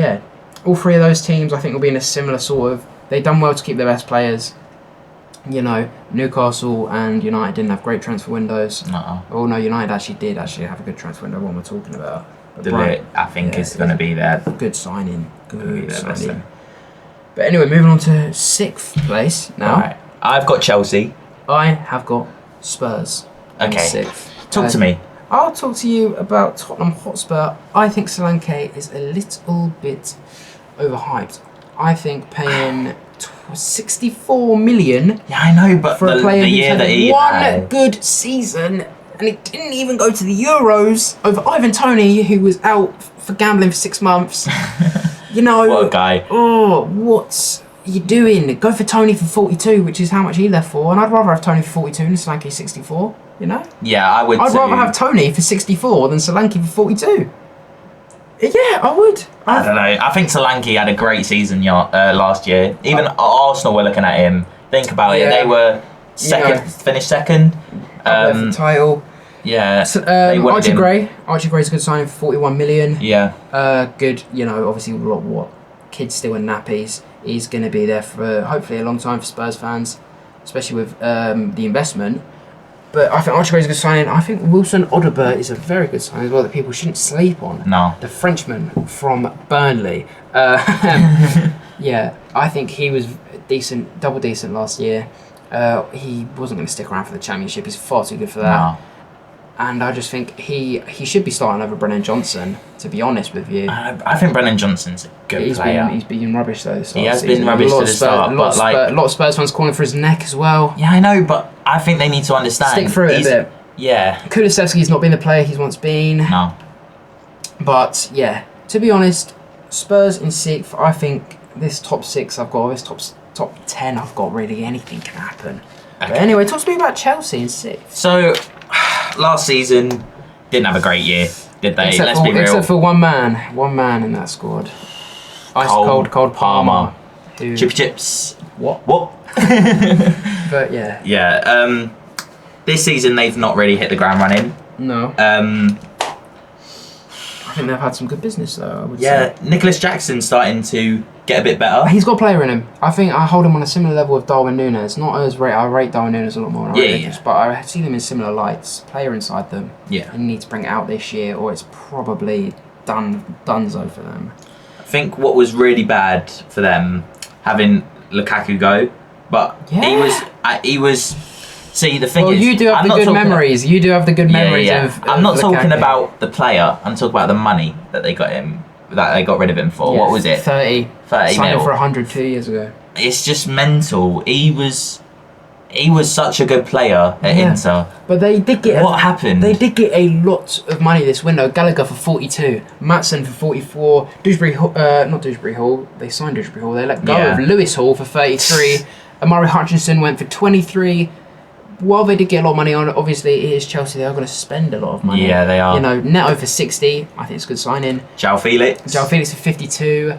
all 3 of those teams I think will be in a similar sort of. They've done well to keep their best players. Newcastle and United didn't have great transfer windows. Oh no, United actually did have a good transfer window. What we're talking about. De Ligt, I think, is going to be there. Good signing. Good signing. But anyway, moving on to 6th place now. Right. I've got Chelsea. I have got Spurs. Okay. 6th. Talk to me. I'll talk to you about Tottenham Hotspur. I think Solanke is a little bit overhyped. I think paying 64 million. Yeah, I know, but for a player the who's year had that he one had. good season, and it didn't even go to the Euros over Ivan Toney, who was out for gambling for 6 months. You know, What a guy. Oh, what are you doing? Go for Toney for 42, which is how much he left for, and I'd rather have Toney for 42 than Solanke 64. You know? Yeah, I would. I'd rather have Toney for 64 than Solanke for 42. Yeah, I would. I don't know. I think Solanke had a great season last year. Even Arsenal were looking at him. Think about it. They were second, finished second. The title. Yeah. So, they wanted Archie him. Gray. Archie Gray's a good signing for 41 million. Yeah. Good. You know, obviously, what kids still in nappies. He's going to be there for hopefully a long time for Spurs fans, especially with the investment. But I think Archie Gray's a good signing. I think Wilson Odobert is a very good signing as well that people shouldn't sleep on. No. The Frenchman from Burnley. Yeah, I think he was decent, double decent last year. He wasn't going to stick around for the Championship. He's far too good for that. No. And I just think he should be starting over Brennan Johnson, to be honest with you. I think Brennan Johnson's a good player. He's been rubbish though. He has been rubbish to the start, but a lot of Spurs fans calling for his neck as well. Yeah, I know, but I think they need to understand. Stick through it a bit. Yeah. Kulusevski's not been the player he's once been. No. But yeah, to be honest, Spurs in 6th. I think this top 6 I've got, this top 10 I've got, really anything can happen. Okay. But anyway, talk to me about Chelsea in 6th. So, last season didn't have a great year, did they? Let's be real. Except for one man in that squad. Ice cold Palmer. Who, Chippy chips. What? But yeah. Yeah. This season they've not really hit the ground running. No. I think they've had some good business though, I would say. Nicholas Jackson's starting to get a bit better. He's got a player in him. I think I hold him on a similar level with Darwin Núñez. Not as rate. I rate Darwin Núñez a lot more than I rate Nicholas, but I see them in similar lights. Player inside them. Yeah. And need to bring it out this year, or it's probably donezo for them. I think what was really bad for them having Lukaku go, but he was. See, the thing is, you do have the good memories. You do have the good memories of. I'm not talking Lukaku. about the player. I'm talking about the money that they got him. That they got rid of him for. Yeah, what was it? 30 30 signed him mil. for 100 2 years ago. It's just mental. He was such a good player at Inter. But they did get what happened? They did get a lot of money this window. Gallagher for 42, Maatsen for 44, not Dewsbury Hall. They signed Dewsbury Hall. They let go of Lewis Hall for 33. Amari Hutchinson went for 23. While they did get a lot of money on it, obviously it is Chelsea. They are going to spend a lot of money. Yeah, they are. You know, Neto for 60. I think it's a good signing. João Felix for 52.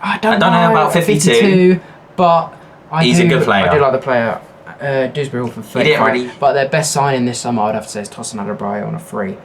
I don't know about 52, but he's a good player. I do like the player. Dewsbury Hall for 35. But their best signing this summer, I'd have to say, is Tosin Adebayo on a free.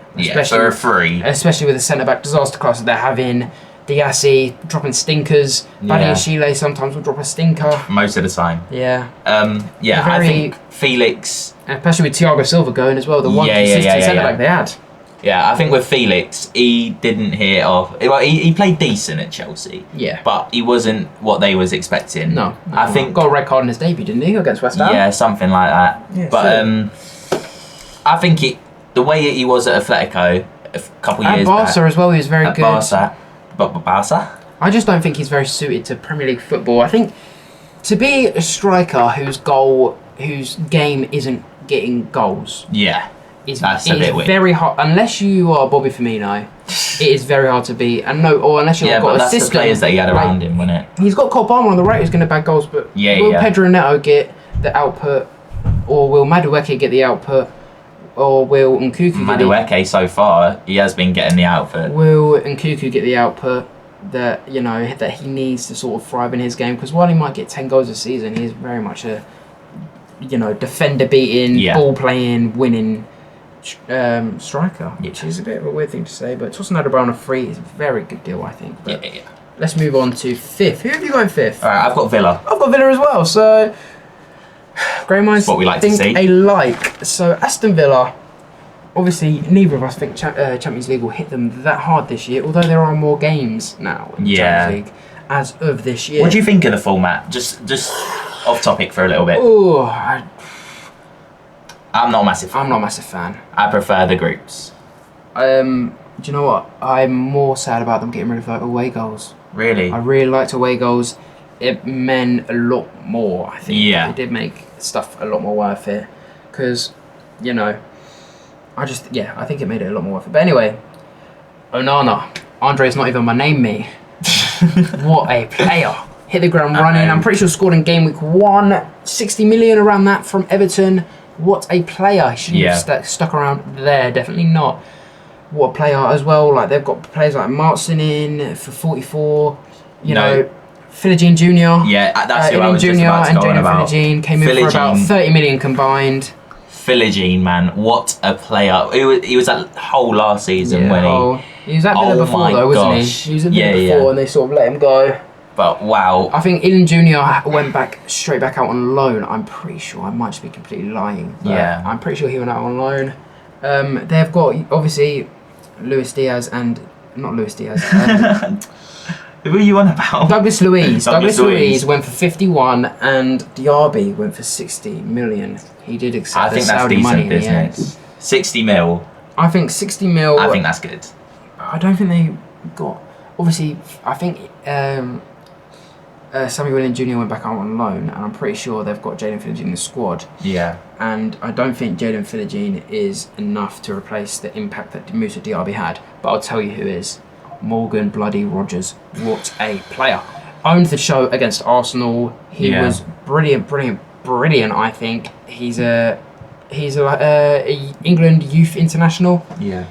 For a free. Especially with the centre-back disaster class that they're having. Diassi dropping stinkers. Badiashile sometimes will drop a stinker. Most of the time. Yeah. I think Felix... Especially with Thiago Silva going as well, the one consistent centre-back they had. Yeah, I think with Felix, he didn't hit off... Well, he played decent at Chelsea. Yeah. But he wasn't what they was expecting. No. I think... Got a red card in his debut, didn't he, against West Ham? Yeah, something like that. Yeah, but I think the way he was at Atletico a couple years back... At Barca as well, he was very good. Barca. Barca? I just don't think he's very suited to Premier League football. I think to be a striker whose game isn't getting goals. Yeah. That's a bit weird. Very hard unless you are Bobby Firmino. It is very hard to be, or unless you've got a that's system. The players that he had around him, wasn't it? He's got Cole Palmer on the right who's going to bag goals, but will Pedro Neto get the output, or will Madueke get the output, or will Nkuku Madueke so far he has been getting the output. Will Nkuku get the output that that he needs to sort of thrive in his game? Because while he might get 10 goals a season, he is very much a defender beating, ball playing, winning striker, which is a bit of a weird thing to say. But Tosin Adebayo on a free is a very good deal, I think. But let's move on to 5th. Who have you got in 5th? All right, I've got Villa. I've got Villa as well. So great minds what we like think to see. alike. So Aston Villa. Obviously, neither of us think Champions League will hit them that hard this year, although there are more games now in Champions League as of this year. What do you think of the format? Just off topic for a little bit. Oh, I'm not a massive fan. I'm not a massive fan. I prefer the groups. Do you know what? I'm more sad about them getting rid of away goals. Really? I really liked away goals. It meant a lot more, I think. Yeah. It did make stuff a lot more worth it. Because, you know, I think it made it a lot more worth it. But anyway, Onana. Andre's not even my name, me. What a player. Hit the ground running. I'm pretty sure scored in game week 1. 60 million around that from Everton. What a player. He shouldn't have stuck around there. Definitely not. What a player as well. Like, they've got players like Martin in for 44. You know, Philogene Jr. Yeah, that's who I was just about to go on about. Philogene came in for about 30 million combined. Philogene, man, what a player. He was that whole last season when he was at Villa before though, wasn't he? He was at Villa before and they sort of let him go. But wow. I think Ilan Jr. went straight back out on loan. I'm pretty sure. I might just be completely lying. Yeah. I'm pretty sure he went out on loan. They've got, obviously, Luis Diaz and... Not Luis Diaz. Who are you on about? Douglas Luiz. Douglas Luiz went for 51 and Diaby went for 60 million. He did accept the Saudi money business. 60 mil. I think 60 mil... I think that's good. I don't think they got... Obviously, I think Samuel Willian Jr. went back out on loan, and I'm pretty sure they've got Jaden Philogene in the squad. Yeah. And I don't think Jaden Philogene is enough to replace the impact that Moussa Diaby had. But I'll tell you who is. Morgan Bloody Rogers. What a player. Owned the show against Arsenal. He was brilliant, I think. He's a England youth international. Yeah.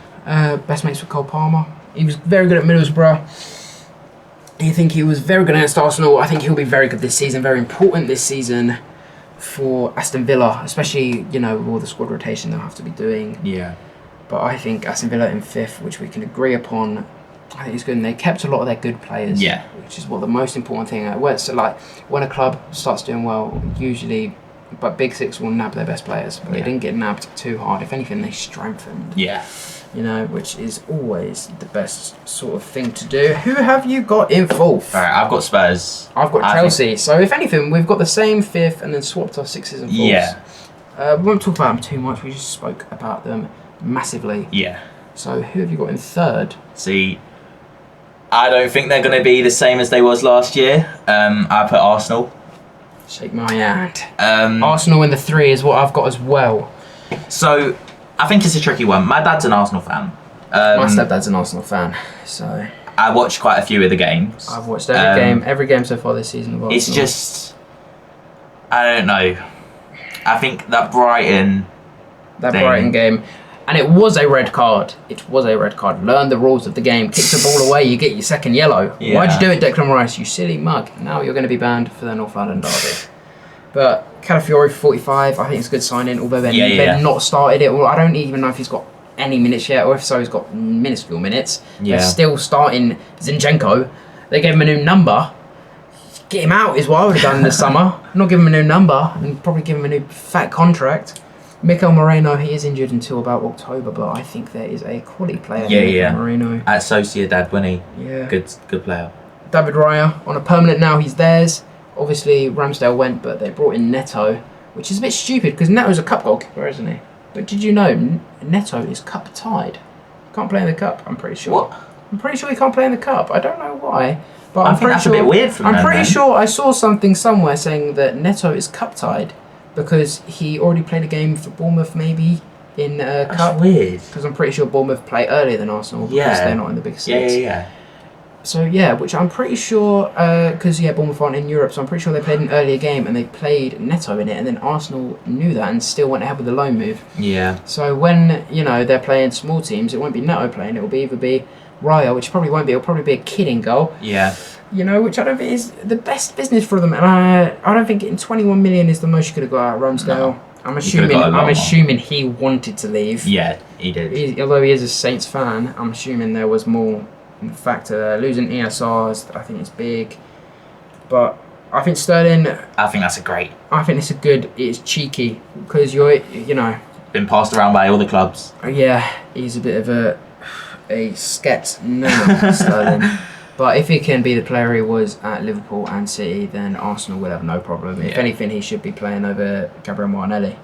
Best mates with Cole Palmer. He was very good at Middlesbrough. I think he was very good against Arsenal. I think he'll be very good this season, very important this season for Aston Villa, especially, you know, all the squad rotation they'll have to be doing. Yeah. But I think Aston Villa in 5th, which we can agree upon, I think it's good. And they kept a lot of their good players, which is what the most important thing. When a club starts doing well, usually, but Big Six will nab their best players. But they didn't get nabbed too hard. If anything, they strengthened. Yeah. You know, which is always the best sort of thing to do. Who have you got in 4th? All right, I've got Spurs. I've got Chelsea. So if anything, we've got the same 5th and then swapped our 6s and 4s. Yeah. We won't talk about them too much. We just spoke about them massively. Yeah. So who have you got in 3rd? See, I don't think they're going to be the same as they was last year. I put Arsenal. Shake my hand. Arsenal in the 3 is what I've got as well. So I think it's a tricky one. My dad's an Arsenal fan. My stepdad's an Arsenal fan, so I watched quite a few of the games. I've watched every game so far this season of Arsenal. It's just, I don't know. I think that Brighton game, and it was a red card. Learn the rules of the game. Kick the ball away, you get your 2nd yellow. Yeah. Why'd you do it, Declan Rice? You silly mug. Now you're going to be banned for the North London derby. But Calafiori for 45, I think it's a good signing, although they've not started it. Well, I don't even know if he's got any minutes yet, or if so, he's got minuscule minutes. Yeah. They're still starting Zinchenko. They gave him a new number. Get him out is what I would have done this summer. Not give him a new number, and probably give him a new fat contract. Mikel Moreno, he is injured until about October, but I think there is a quality player in Mikel Moreno. At Sociedad, wasn't he? Yeah. Good player. David Raya, on a permanent now, he's theirs. Obviously, Ramsdale went, but they brought in Neto, which is a bit stupid because Neto's a cup goalkeeper, isn't he? But did you know Neto is cup tied? Can't play in the cup, I'm pretty sure. What? I'm pretty sure he can't play in the cup. I don't know why. But I think that's a bit weird from them. I'm pretty sure I saw something somewhere saying that Neto is cup tied because he already played a game for Bournemouth, maybe, in cup. That's weird. Because I'm pretty sure Bournemouth play earlier than Arsenal because they're not in the Big Six. Yeah. So which I'm pretty sure, because Bournemouth aren't in Europe, so I'm pretty sure they played an earlier game and they played Neto in it, and then Arsenal knew that and still went ahead with the loan move. Yeah. So when they're playing small teams, it won't be Neto playing; it will either be Raya, which probably won't be. It'll probably be a kid in goal. Yeah. Which I don't think is the best business for them, and I don't think getting 21 million is the most you could have got out of Ramsdale. No. I'm assuming he wanted to leave. Yeah, he did. Although he is a Saints fan, I'm assuming there was more. In fact, losing ESRs, I think it's big. But I think Sterling... I think that's a great... I think it's cheeky, because you're, been passed around by all the clubs. Yeah, he's a bit of a sket now, Sterling. But if he can be the player he was at Liverpool and City, then Arsenal will have no problem. If anything, he should be playing over Gabriel Martinelli.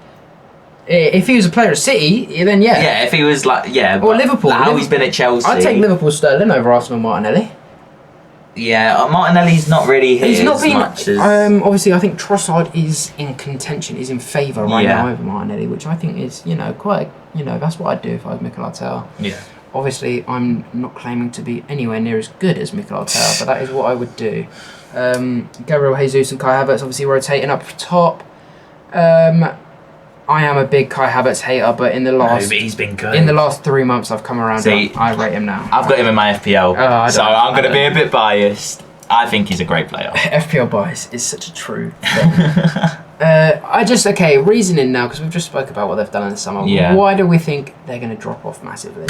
If he was a player at City, then yeah. Yeah, if he was like Or Liverpool. How he's been at Chelsea. I'd take Liverpool Sterling over Arsenal Martinelli. Yeah, Martinelli's not really hit He's not as been. much as. Obviously, I think Trossard is in contention, is in favour right now over Martinelli, which I think is quite. That's what I'd do if I was Mikel Arteta. Yeah. Obviously, I'm not claiming to be anywhere near as good as Mikel Arteta, but that is what I would do. Gabriel Jesus and Kai Havertz obviously rotating up top. I am a big Kai Havertz hater, but but he's been good. In the last 3 months, I've come around. See, I rate him now. I've got him in my FPL, so I'm going to be a bit biased. I think he's a great player. FPL bias is such a true thing. Reasoning now, because we've just spoke about what they've done in the summer. Yeah. Why do we think they're going to drop off massively?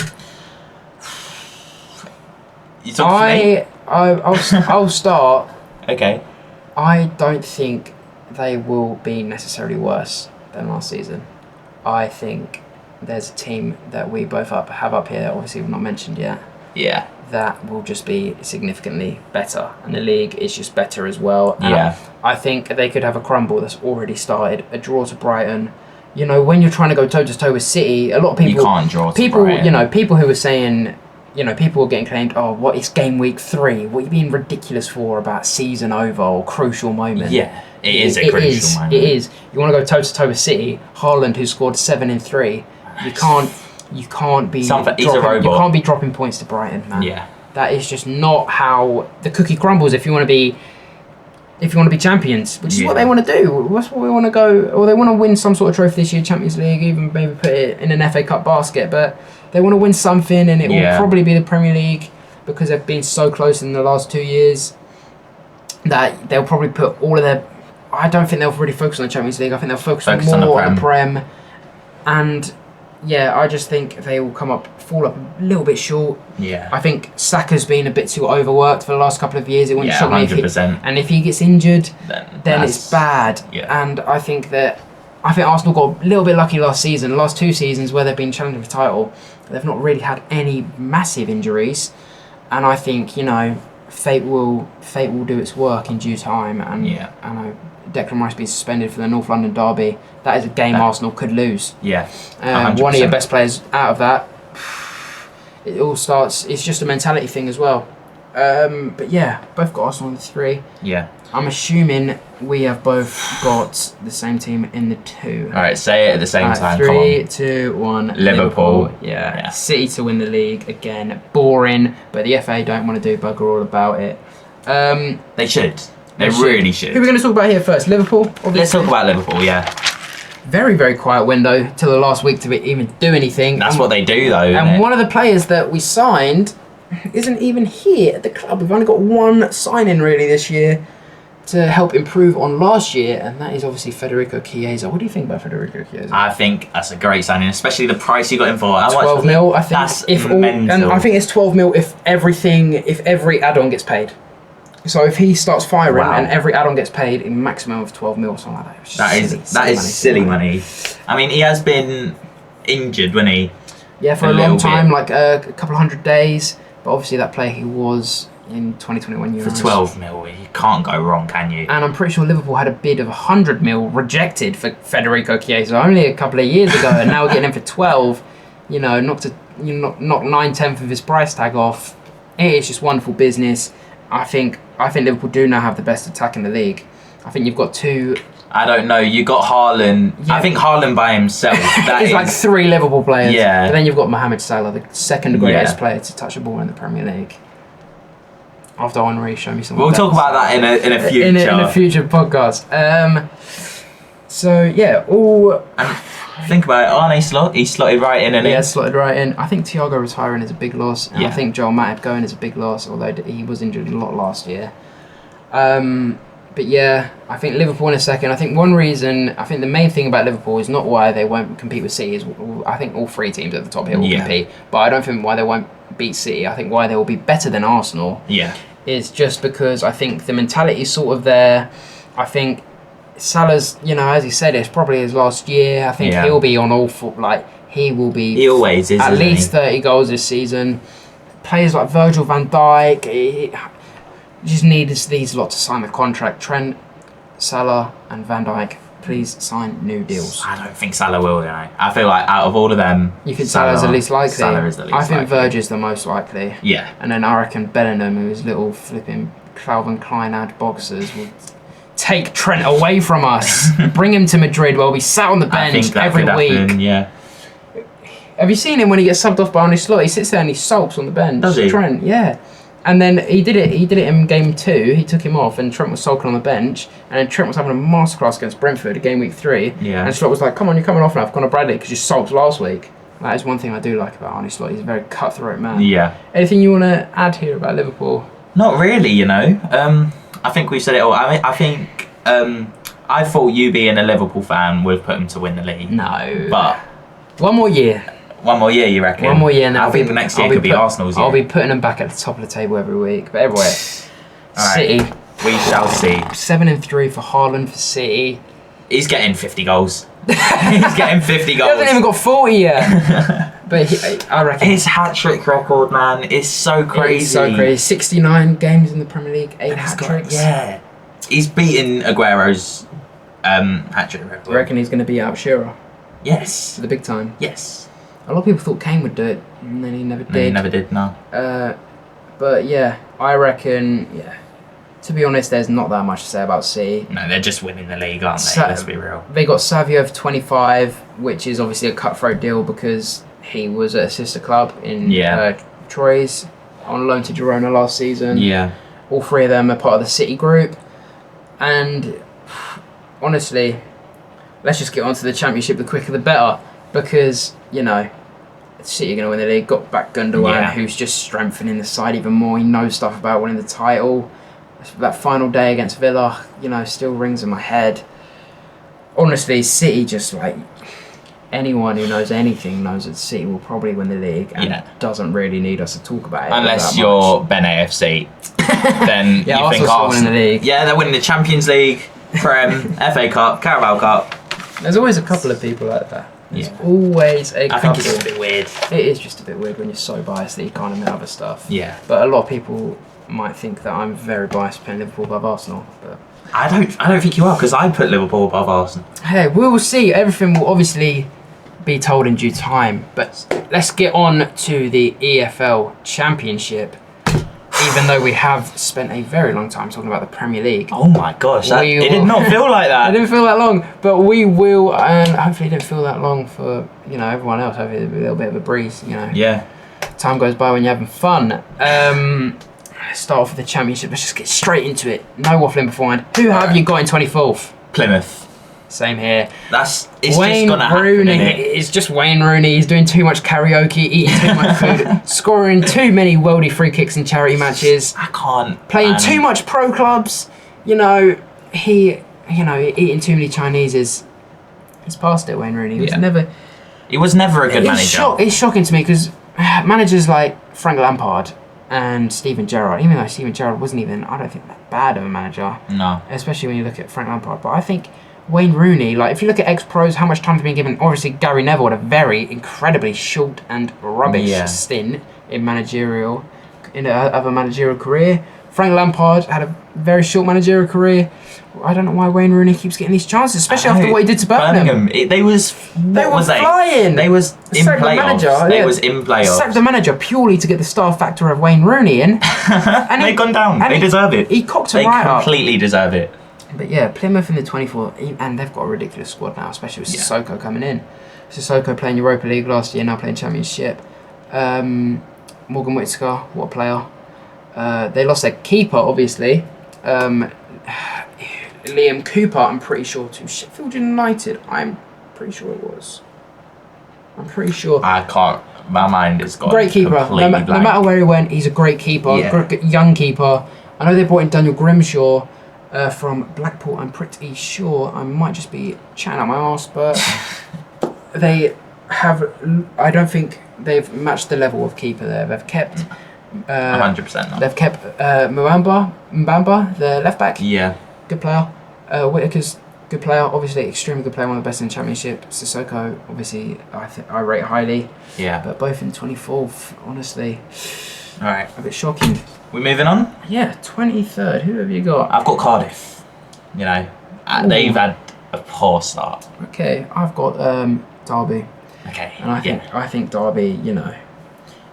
You talk to me? I'll start. Okay. I don't think they will be necessarily worse than last season. I think there's a team that we both have up here, obviously we've not mentioned yet. Yeah. That will just be significantly better, and the league is just better as well. Yeah. I think they could have a crumble that's already started. A draw to Brighton. When you're trying to go toe to toe with City, a lot of people you can't draw to Brighton. People who were saying, people were getting claimed, what is game week 3? What are you being ridiculous for about season over or crucial moment? Yeah, it is a crucial moment. It is. You want to go toe to toe with City, Haaland, who scored 7 in 3. You can't be. He's a robot. You can't be dropping points to Brighton, man. Yeah. That is just not how the cookie crumbles. If you want to be champions, which is what they want to do. That's what we want to go. Or they want to win some sort of trophy this year, Champions League, even maybe put it in an FA Cup basket. But they want to win something, and it will probably be the Premier League because they've been so close in the last 2 years that they'll probably put all of their. I don't think they'll really focus on the Champions League. I think they'll focus more on the Prem. And yeah, I just think they will fall up a little bit short. Yeah. I think Saka's been a bit too overworked for the last couple of years. It wouldn't shock me 100%. and if he gets injured, then it's bad. Yeah. And I think Arsenal got a little bit lucky last season. The last 2 seasons where they've been challenging for the title, they've not really had any massive injuries. And I think, fate will do its work in due time. And I know Declan Rice being suspended for the North London derby. That is a game Arsenal could lose. Yeah. One of your best players out of that. It all starts. It's just a mentality thing as well. But yeah, both got Arsenal in the 3. Yeah. I'm assuming we have both got the same team in the 2. All right, say it at the same time. 3, 2, 1. Liverpool. Yeah. City to win the league again. Boring, but the FA don't want to do bugger all about it. They should. They really should. Who are we going to talk about here first? Liverpool? Obviously. Let's talk about Liverpool. Yeah. Very, very quiet window till the last week to even do anything. That's what they do, though. And one of the players that we signed isn't even here at the club. We've only got one signing really this year to help improve on last year, and that is obviously Federico Chiesa. What do you think about Federico Chiesa? I think that's a great signing, especially the price you got him for. 12 mil, I think. That's mental. And I think it's 12 mil if every add-on gets paid. So if he starts firing and every add-on gets paid in maximum of 12 mil or something like that. That is silly money. I mean, he has been injured, wasn't he? Yeah, for a long time, like a couple of 100 days. But obviously that player he was in 2021 Euros. For 12 mil, you can't go wrong, can you? And I'm pretty sure Liverpool had a bid of 100 mil rejected for Federico Chiesa only a couple of years ago, and now we're getting him for 12. Knock 9/10 of his price tag off. It is just wonderful business. I think Liverpool do now have the best attack in the league. I think you've got 2. I don't know. You got Haaland. Yeah. I think Haaland by himself. It's like 3 Liverpool players. Yeah. But then you've got Mohamed Salah, the second greatest player to touch a ball in the Premier League. After Henry, show me some. We'll talk about that in a future. In a future podcast. So yeah, all. And think about it. Arne Slot. He slotted right in, and slotted right in. I think Thiago retiring is a big loss, and I think Joel Matip going is a big loss, although he was injured a lot last year. But yeah, I think Liverpool in a second. I think the main thing about Liverpool is not why they won't compete with City. Is I think all 3 teams at the top here will compete, but I don't think why they won't beat City. I think why they will be better than Arsenal. Yeah. Is just because I think the mentality is sort of there. I think Salah's, as he said, it's probably his last year. I think he'll be on all foot. He will be. He always is. At least 30 goals this season. Players like Virgil van Dijk. He just needs these lot to sign the contract. Trent, Salah, and Van Dijk. please sign new deals. I don't think Salah will, I feel like out of all of them, You think Salah's the least likely? Salah is the least I think likely. Virgil's the most likely. Yeah. And then I reckon Bellingham, who's little flipping Calvin Klein ad boxers, will take Trent away from us, bring him to Madrid where we sat on the bench I think that every could week. happen, yeah. Have you seen him when he gets subbed off by Arne Slot? He sits there and he sulks on the bench. Does he? Trent, yeah. And then he did it in game 2. He took him off and Trent was sulking on the bench. And then Trent was having a masterclass against Brentford in game week 3. Yeah. And Slot was like, come on, you're coming off now for Conor Bradley because you sulked last week. That is one thing I do like about Arne Slot. He's a very cutthroat man. Yeah. Anything you want to add here about Liverpool? Not really, I think we've said it all. I think I thought you being a Liverpool fan would put them to win the league. No. But one more year. one more year, you reckon? One more year, and then I think the next year could be Arsenal's year. I'll be putting them back at the top of the table every week, but everywhere. All City. right. We shall see. 7-3 for Haaland for City. He's getting 50 goals. He's getting 50 He goals. hasn't even got 40 yet. But I reckon His hat-trick record, man, is so crazy. It's so crazy. 69 games in the Premier League, 8 He's hat got- tricks. Yeah. He's beaten Aguero's hat-trick record. I reckon he's going to beat out Shearer Yes. for the big time. Yes. A lot of people thought Kane would do it, and then he never did. No, he never did, no. But yeah, I reckon, to be honest, there's not that much to say about City. No, they're just winning the league, aren't they? Sa- Let's be real. They got Savio for 25, which is obviously a cutthroat deal because he was at a sister club in Troyes on loan to Girona last season. Yeah. All 3 of them are part of the City group. And honestly, let's just get on to the Championship. The quicker the better. Because, City are going to win the league. Got back Gundogan, who's just strengthening the side even more. He knows stuff about winning the title. That final day against Villa, still rings in my head. Honestly, City just anyone who knows anything knows that City will probably win the league and doesn't really need us to talk about it. Unless you're Ben AFC, then you think Arsenal winning the league. Yeah, they're winning the Champions League, Prem, FA Cup, Carabao Cup. There's always a couple of people like that. There's Yeah. always a couple. I think it's a bit weird. It is just a bit weird when you're so biased that you can't admit other stuff. Yeah. But a lot of people might think that I'm very biased playing Liverpool above Arsenal. But I don't think you are, because I put Liverpool above Arsenal. hey, we will see. Everything will obviously be told in due time. But let's get on to the EFL Championship. Even though we have spent a very long time talking about the Premier League. Oh my gosh, We it did will- not feel like It that. didn't feel that long, but we will, and hopefully it didn't feel that long for, everyone else. Hopefully it'll be a little bit of a breeze, Yeah. Time goes by when you're having fun. Let's start off with the Championship. Let's just get straight into it. No waffling beforehand. Who have you got in 24th? Plymouth. Same here. It's Wayne just gonna happen, Rooney. innit? It's just Wayne Rooney. He's doing too much karaoke, eating too much food, scoring too many worldy free kicks in charity matches, I can't. playing man. too much pro clubs. Eating too many Chinese is. He's past it, Wayne Rooney. He was never a good manager. It's shocking to me because managers like Frank Lampard and Steven Gerrard, even though Steven Gerrard wasn't even, I don't think, that bad of a manager. No. Especially when you look at Frank Lampard. But I think Wayne Rooney, if you look at ex-pros, how much time they've been given. Obviously, Gary Neville had a very incredibly short and rubbish stint in managerial career. Frank Lampard had a very short managerial career. I don't know why Wayne Rooney keeps getting these chances, especially after what he did to Birmingham. They were flying. They was in Sacked the playoffs. manager, They was in playoffs. Sacked the manager purely to get the star factor of Wayne Rooney in. And They've gone down. and They deserve it. He cocked They it right up. completely deserve it. But yeah, Plymouth in the 24, and they've got a ridiculous squad now, especially with Sissoko coming in. Sissoko playing Europa League last year, now playing Championship. Morgan Whittaker, what a player. They lost their keeper, obviously. Liam Cooper, I'm pretty sure, to Sheffield United. I'm pretty sure it was. I'm pretty sure. I can't. My mind is gone. Great keeper. completely No blank. matter where he went, he's a great keeper. Yeah. Young keeper. I know they brought in Daniel Grimshaw from Blackpool. I'm pretty sure. I might just be chatting out my arse, but they have. I don't think they've matched the level of keeper there. They've kept. 100% not. They've kept Mbamba, the left back. Yeah. Good player. Whittaker's good player. Obviously, extremely good player. One of the best in the Championship. Sissoko, obviously, I rate highly. Yeah. But both in 24th, honestly, All right. a bit shocking. We moving on? Yeah, 23rd. Who have you got? I've got Cardiff. They've had a poor start. Okay, I've got Derby. Okay. And I think Derby,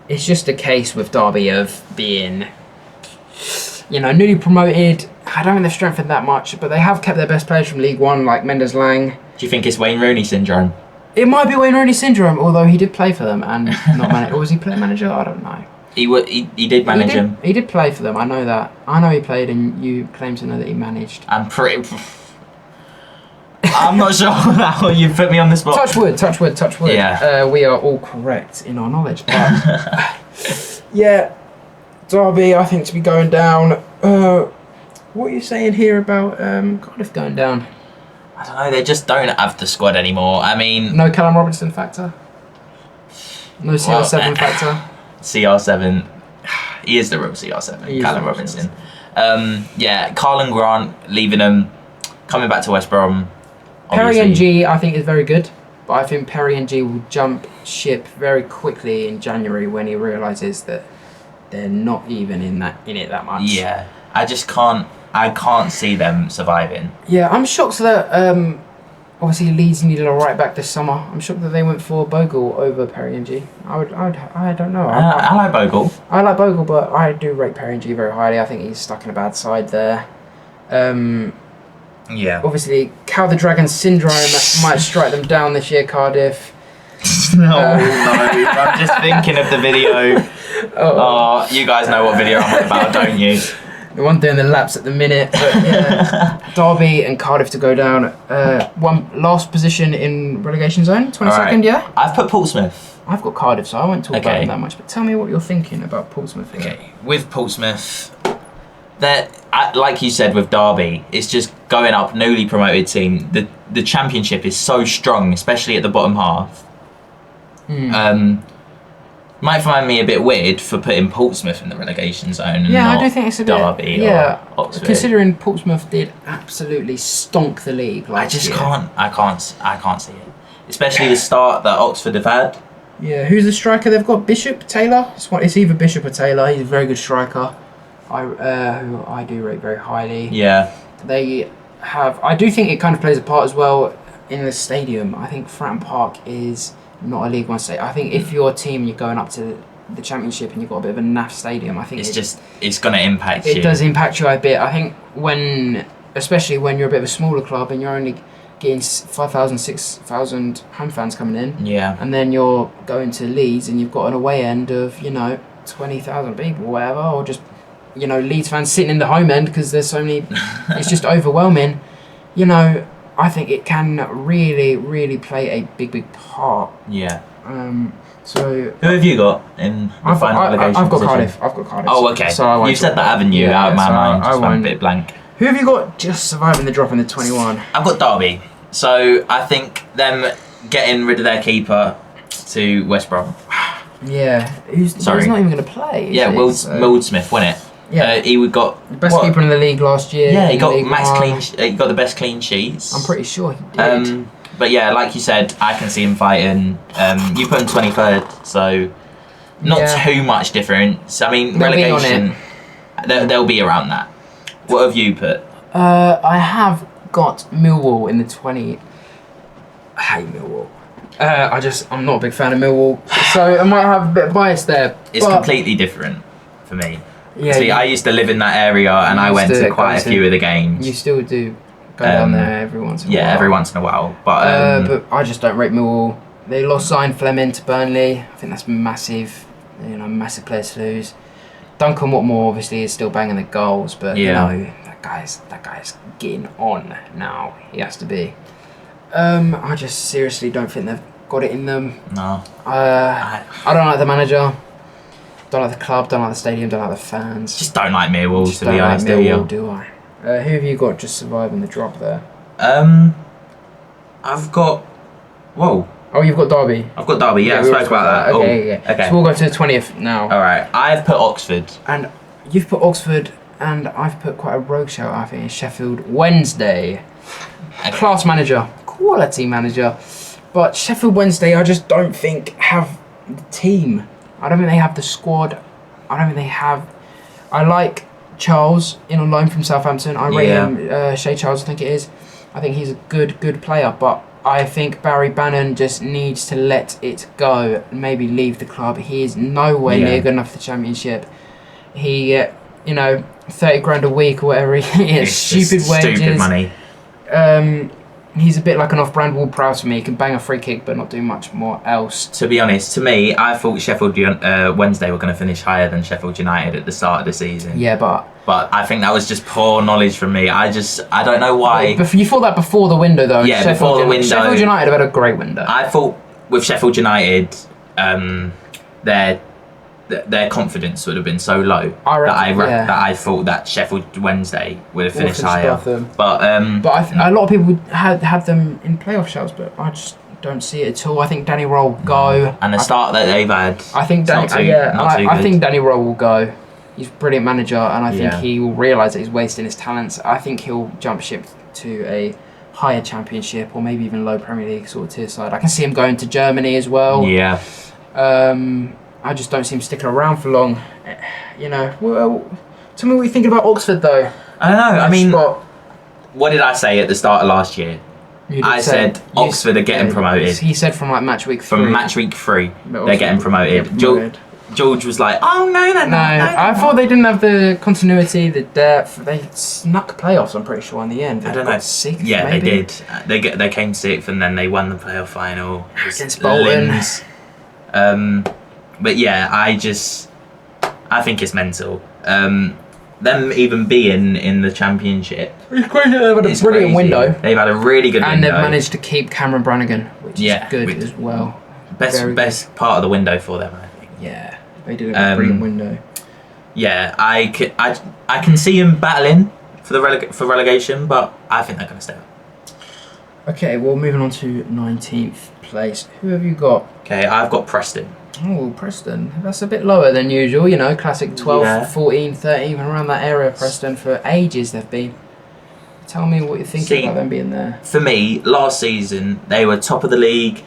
it's just a case with Derby of being, newly promoted. I don't think they've strengthened that much, but they have kept their best players from League One, like Mendes Lang. Do you think it's Wayne Rooney syndrome? It might be Wayne Rooney syndrome, although he did play for them and not manage. Or was he player manager? I don't know. He did manage him. He did play for them. I know that. I know he played, and you claim to know that he managed. I'm not sure how you put me on the spot. Touch wood. Yeah. We are all correct in our knowledge. But yeah, Derby, I think, to be going down. What are you saying here about Cardiff going down? I don't know, they just don't have the squad anymore. I mean... No Callum Robinson factor? No CR7 factor? CR7. He is the real CR7, Callum Robinson. Yeah, Carlin Grant leaving them, coming back to West Brom. Perry NG, I think, is very good. But I think Perry NG will jump ship very quickly in January when he realises that they're not even in it that much. Yeah, I can't see them surviving. Yeah, I'm shocked that obviously Leeds needed a right back this summer. I'm shocked that they went for Bogle over Perry NG. I don't know. I like Bogle. I like Bogle, but I do rate Perry NG very highly. I think he's stuck in a bad side there. Yeah. Obviously, Cow the Dragon syndrome might strike them down this year, Cardiff. No, I'm just thinking of the video. Oh, you guys know what video I'm on about, don't you? The one doing the laps at the minute. But yeah, Derby and Cardiff to go down. One last position in relegation zone, 22nd, right. Yeah? I've put Portsmouth. I've got Cardiff, so I won't talk about them that much. But tell me what you're thinking about Portsmouth. Okay, with Portsmouth, like you said with Derby, it's just going up, newly promoted team. The Championship is so strong, especially at the bottom half. Might find me a bit weird for putting Portsmouth in the relegation zone. And I do think it's a bit. Derby or Oxford. Considering Portsmouth did absolutely stonk the league last year. I can't see it. Especially the start that Oxford have had. Yeah, who's the striker? They've got Bishop Taylor. It's either Bishop or Taylor. He's a very good striker. Who I do rate very highly. Yeah. They have. I do think it kind of plays a part as well in the stadium. I think Fratton Park is not a League One stadium. I think if you're a team and you're going up to the Championship and you've got a bit of a naff stadium, I think it's going to impact you. It does impact you a bit. I think especially when you're a bit of a smaller club and you're only getting 5,000, 6,000 home fans coming in. Yeah. And then you're going to Leeds and you've got an away end of 20,000 people, or whatever, or just Leeds fans sitting in the home end because there's so many. It's just overwhelming. I think it can really, really play a big part. Yeah. So who have you got in the final relegation I've got position? I've got Cardiff. Oh, okay. So you've said that, haven't you? Out of my mind, just went a bit blank. Who have you got just surviving the drop in the 21? I've got Derby. So I think them getting rid of their keeper to West Brom. Yeah. He's not even going to play. Yeah, Will Smith, wasn't it? Yeah, he got best keeper in the league last year. Yeah, he got he got the best clean sheets. I'm pretty sure he did. But yeah, like you said, I can see him fighting. You put him 23rd, so not too much difference. I mean, relegation, they'll be around that. What have you put? I have got Millwall in the 20. I hate Millwall. I'm not a big fan of Millwall, so I might have a bit of bias there. It's completely different for me. Yeah, see, I used to live in that area and I went to quite a few of the games. You still do go down there every once in a while. Yeah, every once in a while. But I just don't rate Millwall. They lost Zion Fleming to Burnley. I think that's massive. Massive players to lose. Duncan Watmore obviously is still banging the goals, but that guy's getting on now. He has to be. I just seriously don't think they've got it in them. No. I don't like the manager. Don't like the club, don't like the stadium, don't like the fans. Just don't like Millwall, to be honest. Millwall, do I? Who have you got just surviving the drop there? I've got... Whoa. Oh, you've got Derby. I've got Derby, I spoke about that. Okay. So we'll go to the 20th now. Alright, I've put Oxford. And you've put Oxford, and I've put quite a rogue shout, I think, in Sheffield Wednesday. Class manager, quality manager. But Sheffield Wednesday, I just don't think have the team. I don't think they have the squad. I don't think they have... I like Charles in on loan from Southampton. I rate him, Shea Charles, I think it is. I think he's a good player, but I think Barry Bannon just needs to let it go and maybe leave the club. He is nowhere near good enough for the Championship. He, 30 grand a week or whatever he is, stupid wages. Stupid money. He's a bit like an off-brand Ward-Prowse for me. He can bang a free kick but not do much more else. To be honest, to me, I thought Sheffield Wednesday were going to finish higher than Sheffield United at the start of the season. Yeah, but I think that was just poor knowledge from me. I don't know why. But you thought that before the window, though. Yeah, before the window. Sheffield United have had a great window. I thought with Sheffield United, their confidence would have been so low that I thought that Sheffield Wednesday would have finished higher. But a lot of people would have them in playoff shouts, but I just don't see it at all. I think Danny Rowe will go. And the start that they've had, I think I think Danny Rowe will go. He's a brilliant manager, and I think he will realise that he's wasting his talents. I think he'll jump ship to a higher Championship or maybe even low Premier League sort of tier side. I can see him going to Germany as well. Yeah. I just don't see him sticking around for long. Well, tell me what you're thinking about Oxford, though. I don't know. I mean, what did I say at the start of last year? I said Oxford are getting promoted. He said from like match week 3. From match week 3, they're getting promoted. George was like, "Oh no, I thought they didn't have the continuity, the depth. They snuck playoffs. I'm pretty sure in the end. I don't know. 6th, yeah, maybe? they did. They came 6th, and then they won the playoff final against Bolton. But yeah, I think it's mental. Them even being in the Championship. It's crazy. They've had a brilliant window. They've had a really good window. And they've managed to keep Cameron Brannigan, which is good as well. Best part of the window for them, I think. Yeah, they did a brilliant window. Yeah, I can see them battling for relegation, but I think they're going to stay up. Okay, well, moving on to 19th place. Who have you got? Okay, I've got Preston. Oh, Preston. That's a bit lower than usual, classic 12, 14, 13, even around that area. Preston, for ages they've been. Tell me what you're thinking about them being there. For me, last season, they were top of the league,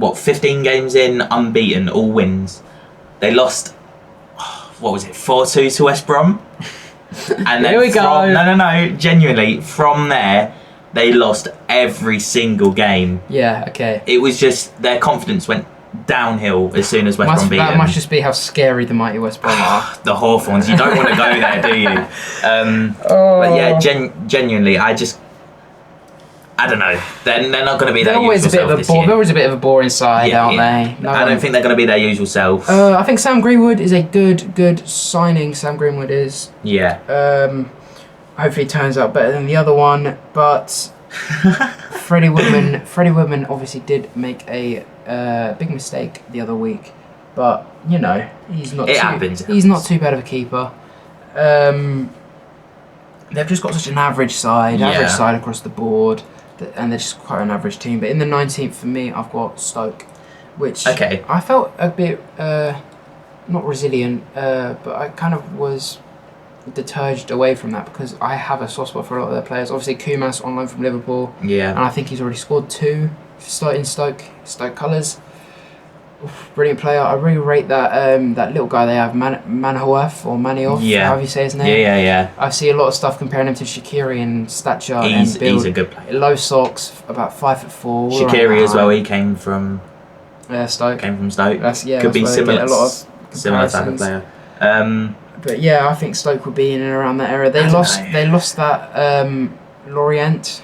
15 games in, unbeaten, all wins. They lost, 4-2 to West Brom? And then there we go. No, genuinely, from there, they lost every single game. Yeah, okay. It was just, their confidence went downhill as soon as West Brom beat them. That must just be how scary the mighty West Brom are. The Hawthorns, you don't want to go there, do you? But yeah, genuinely, I don't know. They're not going to be their usual self this year. They're always a bit of a boring side, aren't they? I don't think they're going to be their usual self. I think Sam Greenwood is a good signing. Sam Greenwood is. Yeah. Hopefully it turns out better than the other one, but Freddie Woodman obviously did make a big mistake the other week, but he's not. He's not too bad of a keeper. They've just got such an average side across the board, and they're just quite an average team. But in the 19th for me, I've got Stoke, which I felt a bit not resilient, but I kind of was deterred away from that because I have a soft spot for a lot of their players. Obviously, Kumas on loan from Liverpool, and I think he's already scored 2 in Stoke colours. Brilliant player. I really rate that little guy they have, Manhoef or Manioff, however you say his name. Yeah. I see a lot of stuff comparing him to Shaqiri in stature and build. He's a good player. Low socks, about 5'4". Shaqiri as well. He came from Stoke. Could be similar. A lot of similar type of player. But yeah, I think Stoke would be in and around that area. They lost that Laurent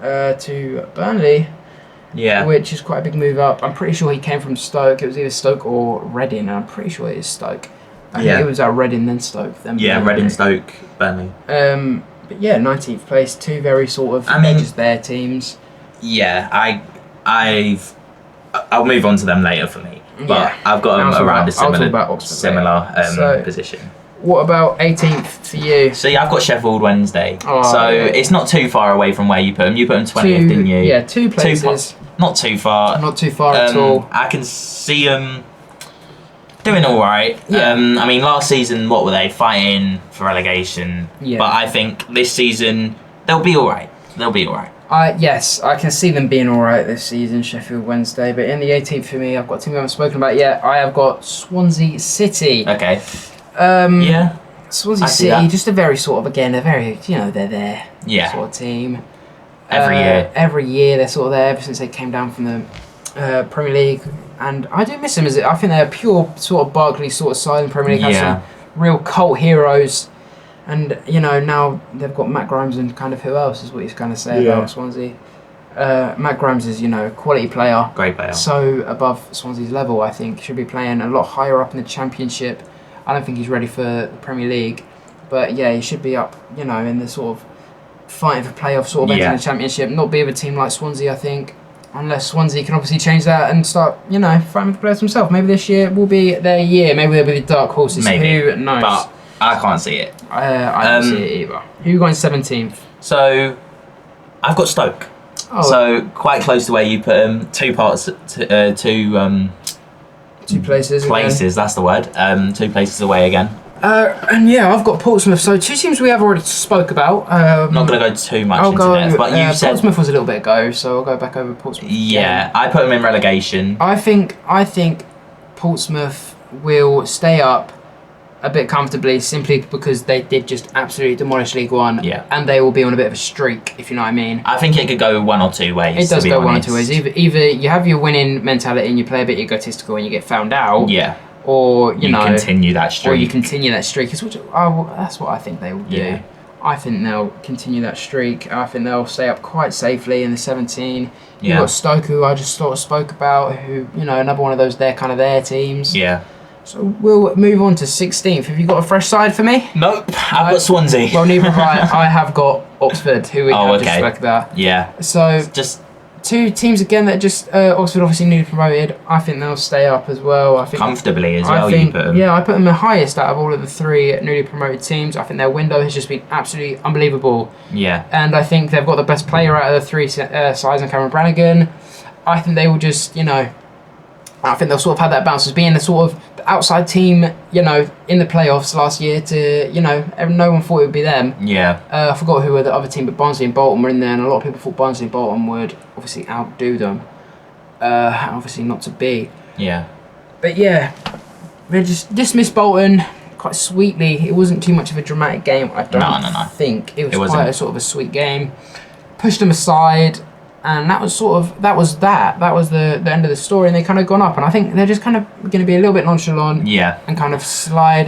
to Burnley. Yeah. Which is quite a big move up. I'm pretty sure he came from Stoke. It was either Stoke or Reading, and I'm pretty sure it is Stoke. I think it was at Reading then Stoke. Reading, Stoke, Burnley. But yeah, 19th place. 2 very sort of just their teams. Yeah, I'll move on to them later for me. But I've got them around a similar position. What about 18th for you? See, I've got Sheffield Wednesday. It's not too far away from where you put them. You put them 20th, didn't you? Yeah, 2 places. Not too far. Not too far at all. I can see them doing all right. Yeah. I mean, last season, what were they? Fighting for relegation. Yeah. But I think this season, they'll be all right. Yes, I can see them being all right this season, Sheffield Wednesday. But in the 18th for me, I've got a team we haven't spoken about yet. I have got Swansea City. Okay. Swansea City, just a very sort of, again, a very, they're there sort of team. Every year they're sort of there ever since they came down from the Premier League, and I do miss them. I think they're a pure sort of Barkley sort of side in the Premier League. Has some real cult heroes, and now they've got Matt Grimes and kind of who else is what he's kind of say about Swansea. Matt Grimes is a quality player, great player, so above Swansea's level. I think should be playing a lot higher up in the Championship. I don't think he's ready for the Premier League, but yeah, he should be up in the sort of fighting for playoff sort of entering the Championship, not be with a team like Swansea, I think, unless Swansea can obviously change that and start, fighting with the players themselves. Maybe this year will be their year. Maybe they'll be the dark horses. Maybe. Who knows? But I can't see it. I don't see it either. Who you got in 17th? So, I've got Stoke. Oh. So, quite close to where you put them. Two places, that's the word. 2 places away again. And yeah, I've got Portsmouth. So 2 teams we have already spoke about. Not going to go too much into depth, but you said Portsmouth was a little bit ago, so I'll go back over Portsmouth. Yeah, I put them in relegation. I think Portsmouth will stay up a bit comfortably, simply because they did just absolutely demolish League One. Yeah. And they will be on a bit of a streak, if you know what I mean. I think it could go 1 or 2 ways. It does go 1 or 2 ways. Either you have your winning mentality and you play a bit egotistical and you get found out. Yeah. Or you continue that streak. Or you continue that streak. That's what I think they will do. Yeah. I think they'll continue that streak. I think they'll stay up quite safely in the 17. You've got Stoke, who I just sort of spoke about, who, another one of those, they're kind of their teams. Yeah. So we'll move on to 16th. Have you got a fresh side for me? Nope. I've got Swansea. Well, neither have I. I have got Oxford, who we have just spoke about. Yeah. So just 2 teams again that just Oxford obviously newly promoted. I think they'll stay up as well. I think comfortably as well. You put them. Yeah, I put them the highest out of all of the 3 newly promoted teams. I think their window has just been absolutely unbelievable. Yeah. And I think they've got the best player out of the 3 sides in Cameron Brannigan. I think they will just, I think they'll sort of have that bounce as being the sort of outside team, in the playoffs last year to, no one thought it would be them. Yeah. I forgot who were the other team, but Barnsley and Bolton were in there, and a lot of people thought Barnsley and Bolton would obviously outdo them. Obviously not to be. Yeah. But yeah, they just dismissed Bolton quite sweetly. It wasn't too much of a dramatic game, I don't think. It was quite a sort of a sweet game. Pushed them aside. And that was that was the end of the story, and they kind of gone up, and I think they're just kind of going to be a little bit nonchalant, and kind of slide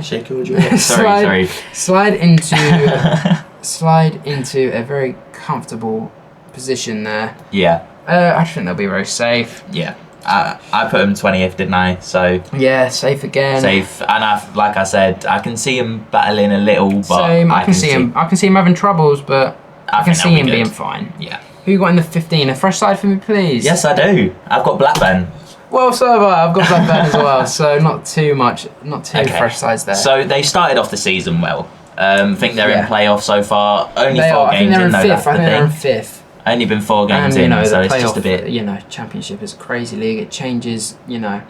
into a very comfortable position there. Yeah. I think they'll be very safe. Yeah. I put them 20th, didn't I? So yeah, safe again. Safe, and like I said, I can see him battling a little, but same. I can see him having troubles, but I can see him being fine. Yeah. Who you got in the 15? A fresh side for me, please. Yes, I do. I've got Blackburn. Well, so have I. I've got Blackburn as well, so not too fresh sides there. So they started off the season well. I think they're in playoff so far. Only 4 games in, though. That's the thing. They're in 5th. Only been 4 games in, so it's just a bit. Championship is a crazy league. It changes. Yeah,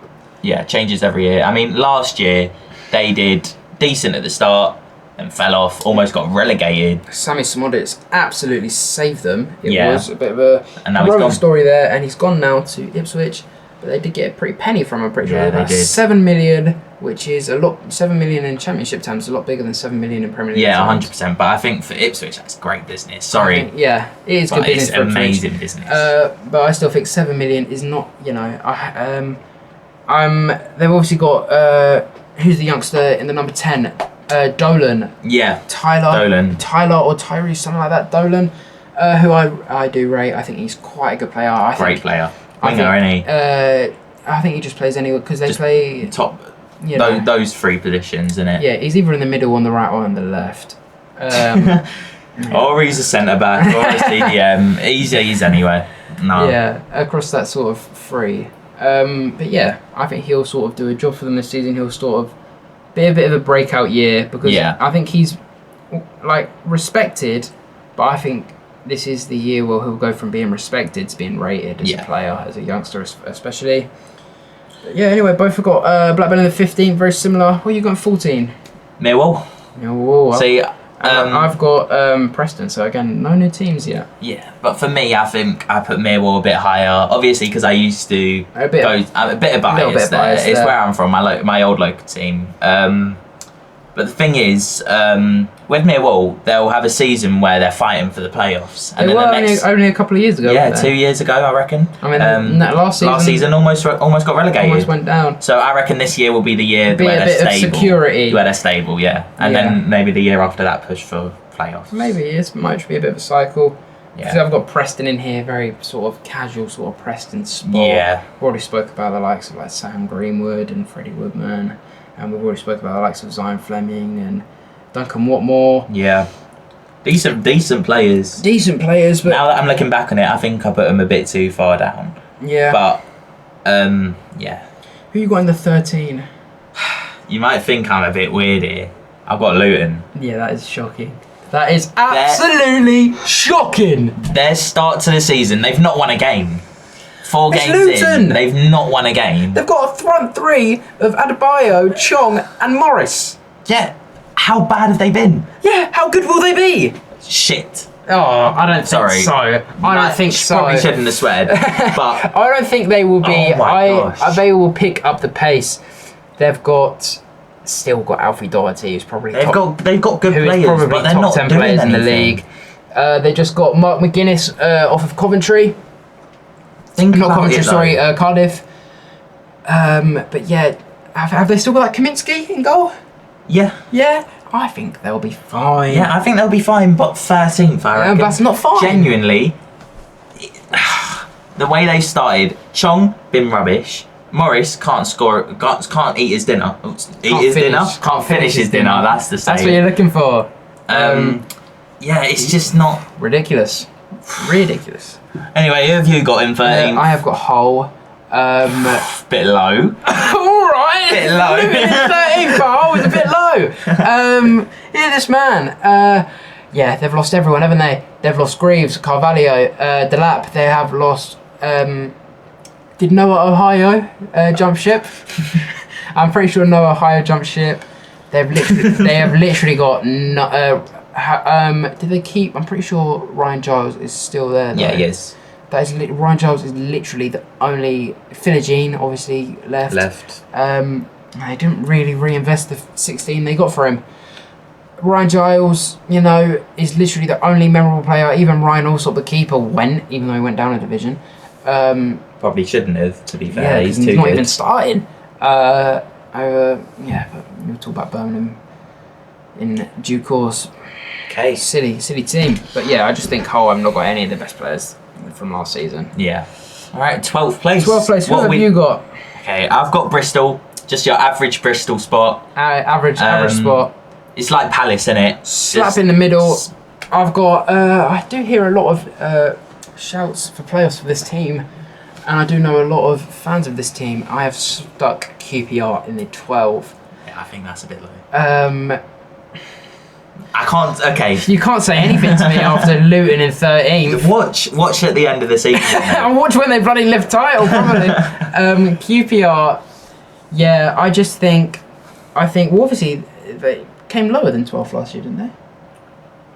it changes every year. I mean, last year they did decent at the start and fell off, almost got relegated. Sammy Smodits absolutely saved them. It Yeah. was a bit of a And now he's rolling gone. story there, and he's gone now to Ipswich. But they did get a pretty penny from him, I'm pretty Yeah, sure. they That's did. 7 million, which is a lot. 7 million in Championship terms is a lot bigger than 7 million in Premier League Yeah, terms. 100%. But I think for Ipswich, that's great business. Sorry. Yeah, it is good But business it's for Ipswich. amazing business. But I still think 7 million is not, they've obviously got, who's the youngster in the number 10? Dolan. Yeah. Tyler or Tyrese, something like that. Dolan, who I do rate. I think he's quite a good player. Great player. Winger, isn't he? I think he just plays anywhere because they play top. Those 3 positions, isn't it? Yeah, he's either in the middle, on the right, or on the left. Or he's a centre back, or a CDM. He's anywhere. No. Yeah, across that sort of 3. But yeah, I think he'll sort of do a job for them this season. He'll sort of be a bit of a breakout year because I think he's respected, but I think this is the year where he'll go from being respected to being rated as a player, as a youngster especially. But yeah, anyway, both have got Blackburn in the 15, very similar. What you got in 14? Millwall. See, I've got Preston, so again, no new teams yet. Yeah, but for me, I think I put Millwall a bit higher. Obviously, because I used to I'm a bit of bias there. It's where I'm from, my old local team. But the thing is, with Millwall, they'll have a season where they're fighting for the playoffs. They were only a couple of years ago. Yeah, weren't 2 years ago, I reckon. I mean, last season almost got relegated. Almost went down. So I reckon this year will be the year Be where a they're bit stable. of security. Where they're stable, yeah. And then maybe the year after that, push for playoffs. Maybe it might be a bit of a cycle. Yeah. Because I've got Preston in here, very sort of casual sort of Preston spot. Yeah. We've already spoke about the likes of like Sam Greenwood and Freddie Woodman, and we've already spoke about the likes of Zion Fleming and Duncan Watmore. Yeah. Decent players. Decent players, but Now that I'm looking back on it, I think I put them a bit too far down. yeah. But, yeah. Who you got in the 13? You might think I'm a bit weird here. I've got Luton. Yeah, that is shocking. That is absolutely shocking. Their start to the season, they've not won a game. 4 It's games Luton. in, they've not won a game. They've got a front three of Adebayo, Chong, and Morris. Yeah. How bad have they been? Yeah, how good will they be? Shit. Oh, I don't think Sorry. so. I don't think so. Probably shouldn't have sweared. But I don't think they will be. Oh my gosh. They will pick up the pace. They've still got Alfie Doherty, who's probably they've got good who is players, probably but they're top not 10 doing players in the anything. league. They just got Mark McGuinness off of Coventry. Cardiff. But yeah, have they still got that Kaminsky in goal? Yeah. Yeah, I think they'll be fine. Yeah, I think they'll be fine, but 13th, I reckon. That's not fine. Genuinely, the way they started, Chong, been rubbish. Morris can't eat his dinner. Can't finish his dinner, that's the same. That's what you're looking for. Yeah, it's just not... Ridiculous. Anyway, who have you got in 13th? I have got Hull. Bit low. Alright! Bit low. 13th, but Hull was a bit low. Hear this man. Yeah, they've lost everyone, haven't they? They've lost Greaves, Carvalho, Delap. They have lost... did Noah Ohio jump ship? I'm pretty sure Noah Ohio jumped ship. They have literally got did they keep? I'm pretty sure Ryan Giles is still there. Though. Yeah, he is. Ryan Giles is literally the only. Philogene obviously left. They didn't really reinvest the 16 they got for him. Ryan Giles, is literally the only memorable player. Even Ryan Allsop, the keeper, went, even though he went down a division. Probably shouldn't have, to be fair. Yeah, he's he's too not good. even starting. Yeah, but we'll talk about Birmingham in due course. Okay. Silly team. But yeah, I just think Hull have not got any of the best players from last season. Yeah. All right, 12th place. 12th place. What have you got? Okay, I've got Bristol. Just your average Bristol spot. Average spot. It's like Palace, innit? Slap in the middle. I've got. I do hear a lot of shouts for playoffs for this team, and I do know a lot of fans of this team. I have stuck QPR in the 12. Yeah, I think that's a bit low. I can't. Okay. You can't say anything to me after Luton in 13. Watch at the end of the season. I'll watch when they bloody lift title, probably. QPR, yeah, I think, well, obviously, they came lower than 12th last year, didn't they?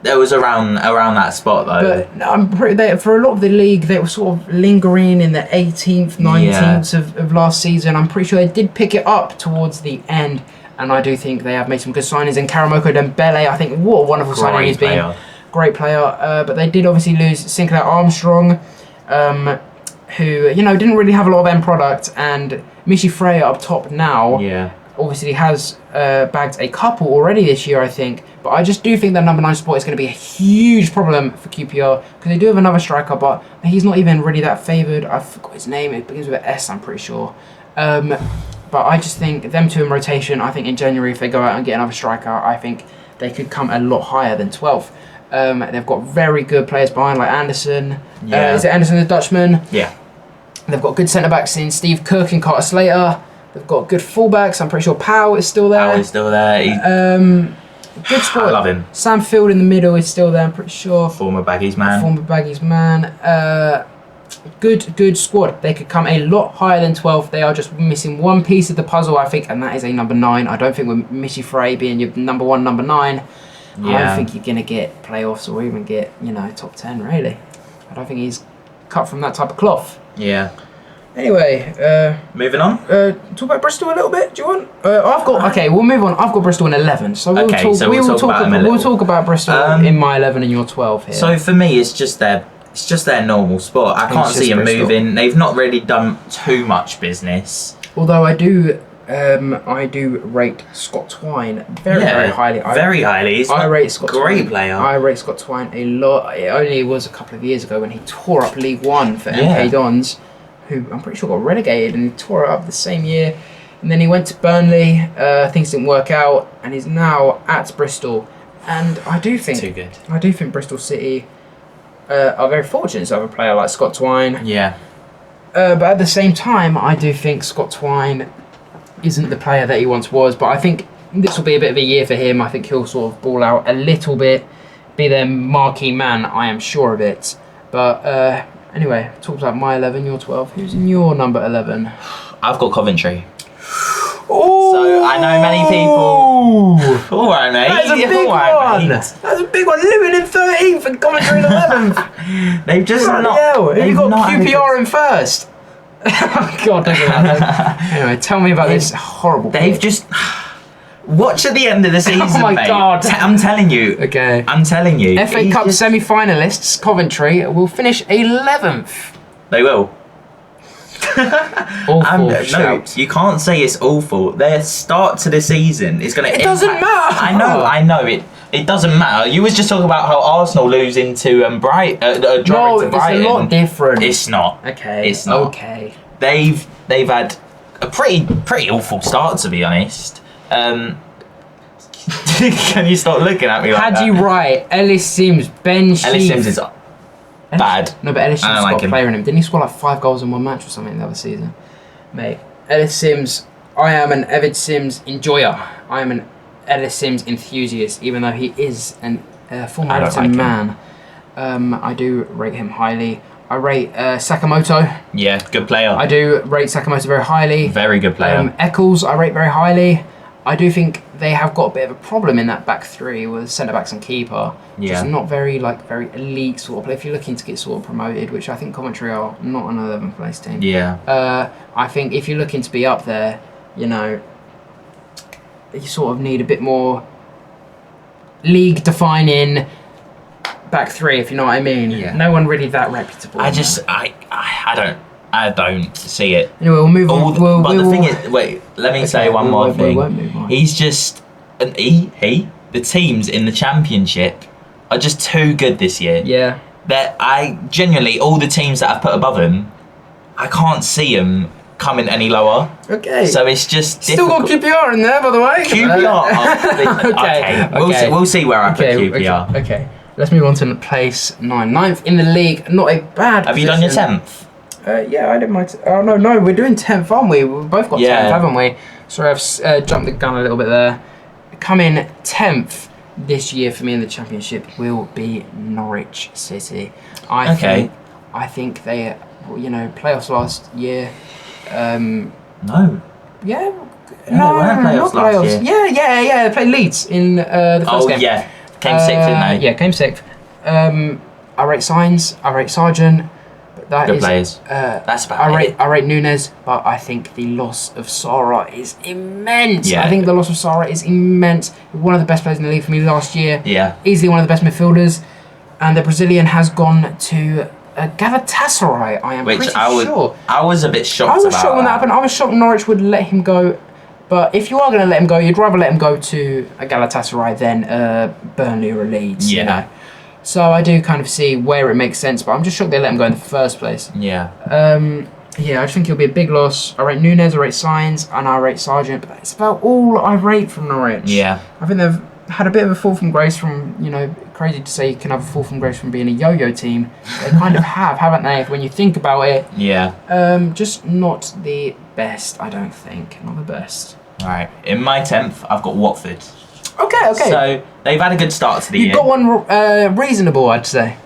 There was around that spot, though. But I'm pretty, for a lot of the league, they were sort of lingering in the 18th, 19th of last season. I'm pretty sure they did pick it up towards the end. And I do think they have made some good signings. And Karamoko Dembele, I think, what a wonderful signing he's been. Great player. But they did obviously lose Sinclair Armstrong, who, didn't really have a lot of end product. And Michi Freya up top now, obviously has bagged a couple already this year, I think. But I just do think that number 9 spot is going to be a huge problem for QPR. Because they do have another striker, but he's not even really that favoured. I forgot his name. It begins with an S, I'm pretty sure. But I just think them two in rotation, I think in January, if they go out and get another striker, I think they could come a lot higher than 12th. They've got very good players behind, like Anderson. Is it Anderson, the Dutchman? Yeah. They've got good centre-backs in Steve Cook and Carter Slater. They've got good full-backs. I'm pretty sure Powell is still there. Powell is still there. Good squad. I love him. Sam Field in the middle is still there, I'm pretty sure. Former Baggies man. Good squad. They could come a lot higher than 12th. They are just missing one piece of the puzzle, I think, and that is a number 9. I don't think with Michi Frey being your number 1, number 9, I don't think you're going to get playoffs or even get, top 10, really. I don't think he's cut from that type of cloth. Yeah. Anyway, Moving on. talk about Bristol a little bit. Do you want? Okay, we'll move on. I've got Bristol in 11. So we'll Okay, talk. so we'll talk about them a We'll little. talk about Bristol in my 11 and your 12 here. So for me, it's just their normal sport. I can't see them Bristol. moving. They've not really done too much business. Although I do rate Scott Twine very highly. Very highly. He's I rate Scott great Twine. player. I rate Scott Twine a lot. It only was a couple of years ago when he tore up League One for MK Dons, who I'm pretty sure got relegated, and he tore it up the same year. And then he went to Burnley. Things didn't work out, and he's now at Bristol. And I do think too good. I do think Bristol City are very fortunate to have a player like Scott Twine. Yeah. But at the same time, I do think Scott Twine isn't the player that he once was. But I think this will be a bit of a year for him. I think he'll sort of ball out a little bit, be their marquee man. I am sure of it. But anyway, talked about my 11, your 12. Who's in your number 11? I've got Coventry. Oh, So I know many people. All right, mate. That's a big one. That's a big one. Luton in 13th and Coventry in 11th. They've just Bloody not. hell. They've You got not had a QPR in first. Oh, God, don't do that. Anyway, tell me about this horrible. They've just. Watch at the end of the season, Oh my mate. God. I'm telling you. Okay. I'm telling you. FA He's Cup just- semi-finalists Coventry will finish 11th. They will. Awful No, shout. you can't say it's awful. Their start to the season is going to. It doesn't matter. I know. It doesn't matter. You was just talking about how Arsenal losing to No, drawing to it's Brighton. a lot different. It's not. Okay. It's not. Okay. They've had a pretty awful start, to be honest. Can you stop looking at me like Had that? you right, Ellis Sims, Ben Sheaf. Ellis Sims is bad. No, but Ellis Sims I has don't got like a him. player in him. Didn't he score like 5 goals in one match or something the other season? Mate, Ellis Sims, I am an Evid Sims enjoyer. I am an Ellis Sims enthusiast, even though he is a former I don't Everton like him. man. I do rate him highly. I rate Sakamoto. Yeah, good player. I do rate Sakamoto very highly. Very good player. Eccles, I rate very highly. I do think they have got a bit of a problem in that back three with centre backs and keeper. Yeah. Just not very elite sort of play. If you're looking to get sort of promoted, which I think Coventry are, not an 11th place team. Yeah. I think if you're looking to be up there, you know, you sort of need a bit more league defining back three, if you know what I mean. Yeah. No one really that reputable. I don't see it. Anyway, we'll move on. But the thing is, wait, let me say one more thing. We won't move on. He's just, the teams in the championship are just too good this year. Yeah. That I genuinely, all the teams that I've put above him, I can't see them coming any lower. Okay. So it's just Still got difficult. QPR in there, by the way. QPR. Okay. We'll see where I put QPR. Okay. Let's move on to place 9th in the league. Not a bad. Have you done your position. 10th? Yeah, I did my. Oh no, we're doing 10th, aren't we? We've both got 10th, haven't we? Sorry, I've jumped the gun a little bit there. Coming 10th this year for me in the championship will be Norwich City. I think they, playoffs last year. No. Yeah. They weren't playoffs last year. Yeah. They played Leeds in the first game. Oh yeah, came 6th, didn't they? Yeah, came 6th. I rate Signs. I rate Sargent. But that Good is, players. That's about it. I rate Nunes, but I think the loss of Sara is immense. Yeah. I think the loss of Sara is immense. One of the best players in the league for me last year. Yeah. Easily one of the best midfielders. And the Brazilian has gone to Galatasaray, I am pretty sure. I was a bit shocked I was about shocked when that happened. I was shocked Norwich would let him go. But if you are going to let him go, you'd rather let him go to a Galatasaray than Burnley or Leeds. Yeah. You know? So I do kind of see where it makes sense, but I'm just shocked they let him go in the first place. Yeah. Yeah, I just think it'll be a big loss. I rate Nunes, I rate Signs, and I rate Sargent, but that's about all I rate from Norwich. Yeah. I think they've had a bit of a fall from grace from, crazy to say you can have a fall from grace from being a yo-yo team. They kind of have, haven't they, when you think about it. Yeah. Just not the best, I don't think. Not the best. Right. In my 10th, I've got Watford. Okay. So they've had a good start to the year. You've got one reasonable, I'd say.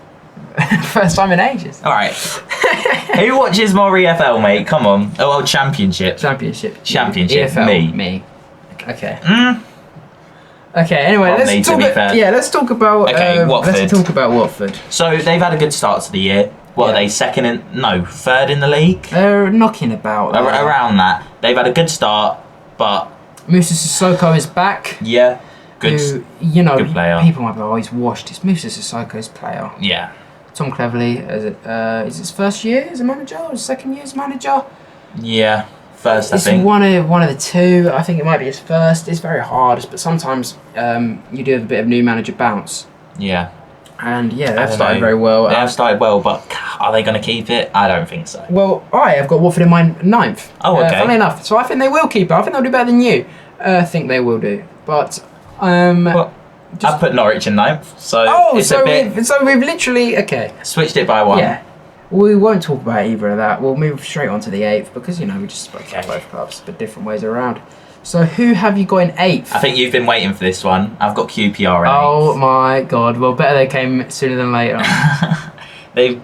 First time in ages. All right. Who watches more EFL, mate? Come on. Oh, well, Championship. Championship. EFL. Me. Okay. Mm. Okay. Anyway, Well, let's talk. to be fair. Let's talk about. Okay, Watford. Let's talk about Watford. So they've had a good start to the year. What are Yeah. they, third in the league? They're knocking about. Around that. They've had a good start, but Musa Sissoko is back. yeah, good. Good player. People might be, oh, he's washed. It's Musa Sissoko's player. Yeah. Tom Cleverley, is his first year as a manager or his second year as a manager? Yeah, first I It's think. one of the two. I think it might be his first. It's very hard, but sometimes you do have a bit of new manager bounce. Yeah. And yeah, I they've don't started know. very well. They have started well, but are they going to keep it? I don't think so. Well, I have got Watford in my ninth. Oh, okay. Funnily enough, so I think they will keep it. I think they'll do better than you. I think they will do, but Well, I've put Norwich in ninth, so it's so a bit. we've literally Switched it by one. Yeah. We won't talk about either of that. We'll move straight on to the 8th because, we just spoke about both clubs, but different ways around. So who have you got in 8th? I think you've been waiting for this one. I've got QPR in Oh my God. Well, better they came sooner than later. They've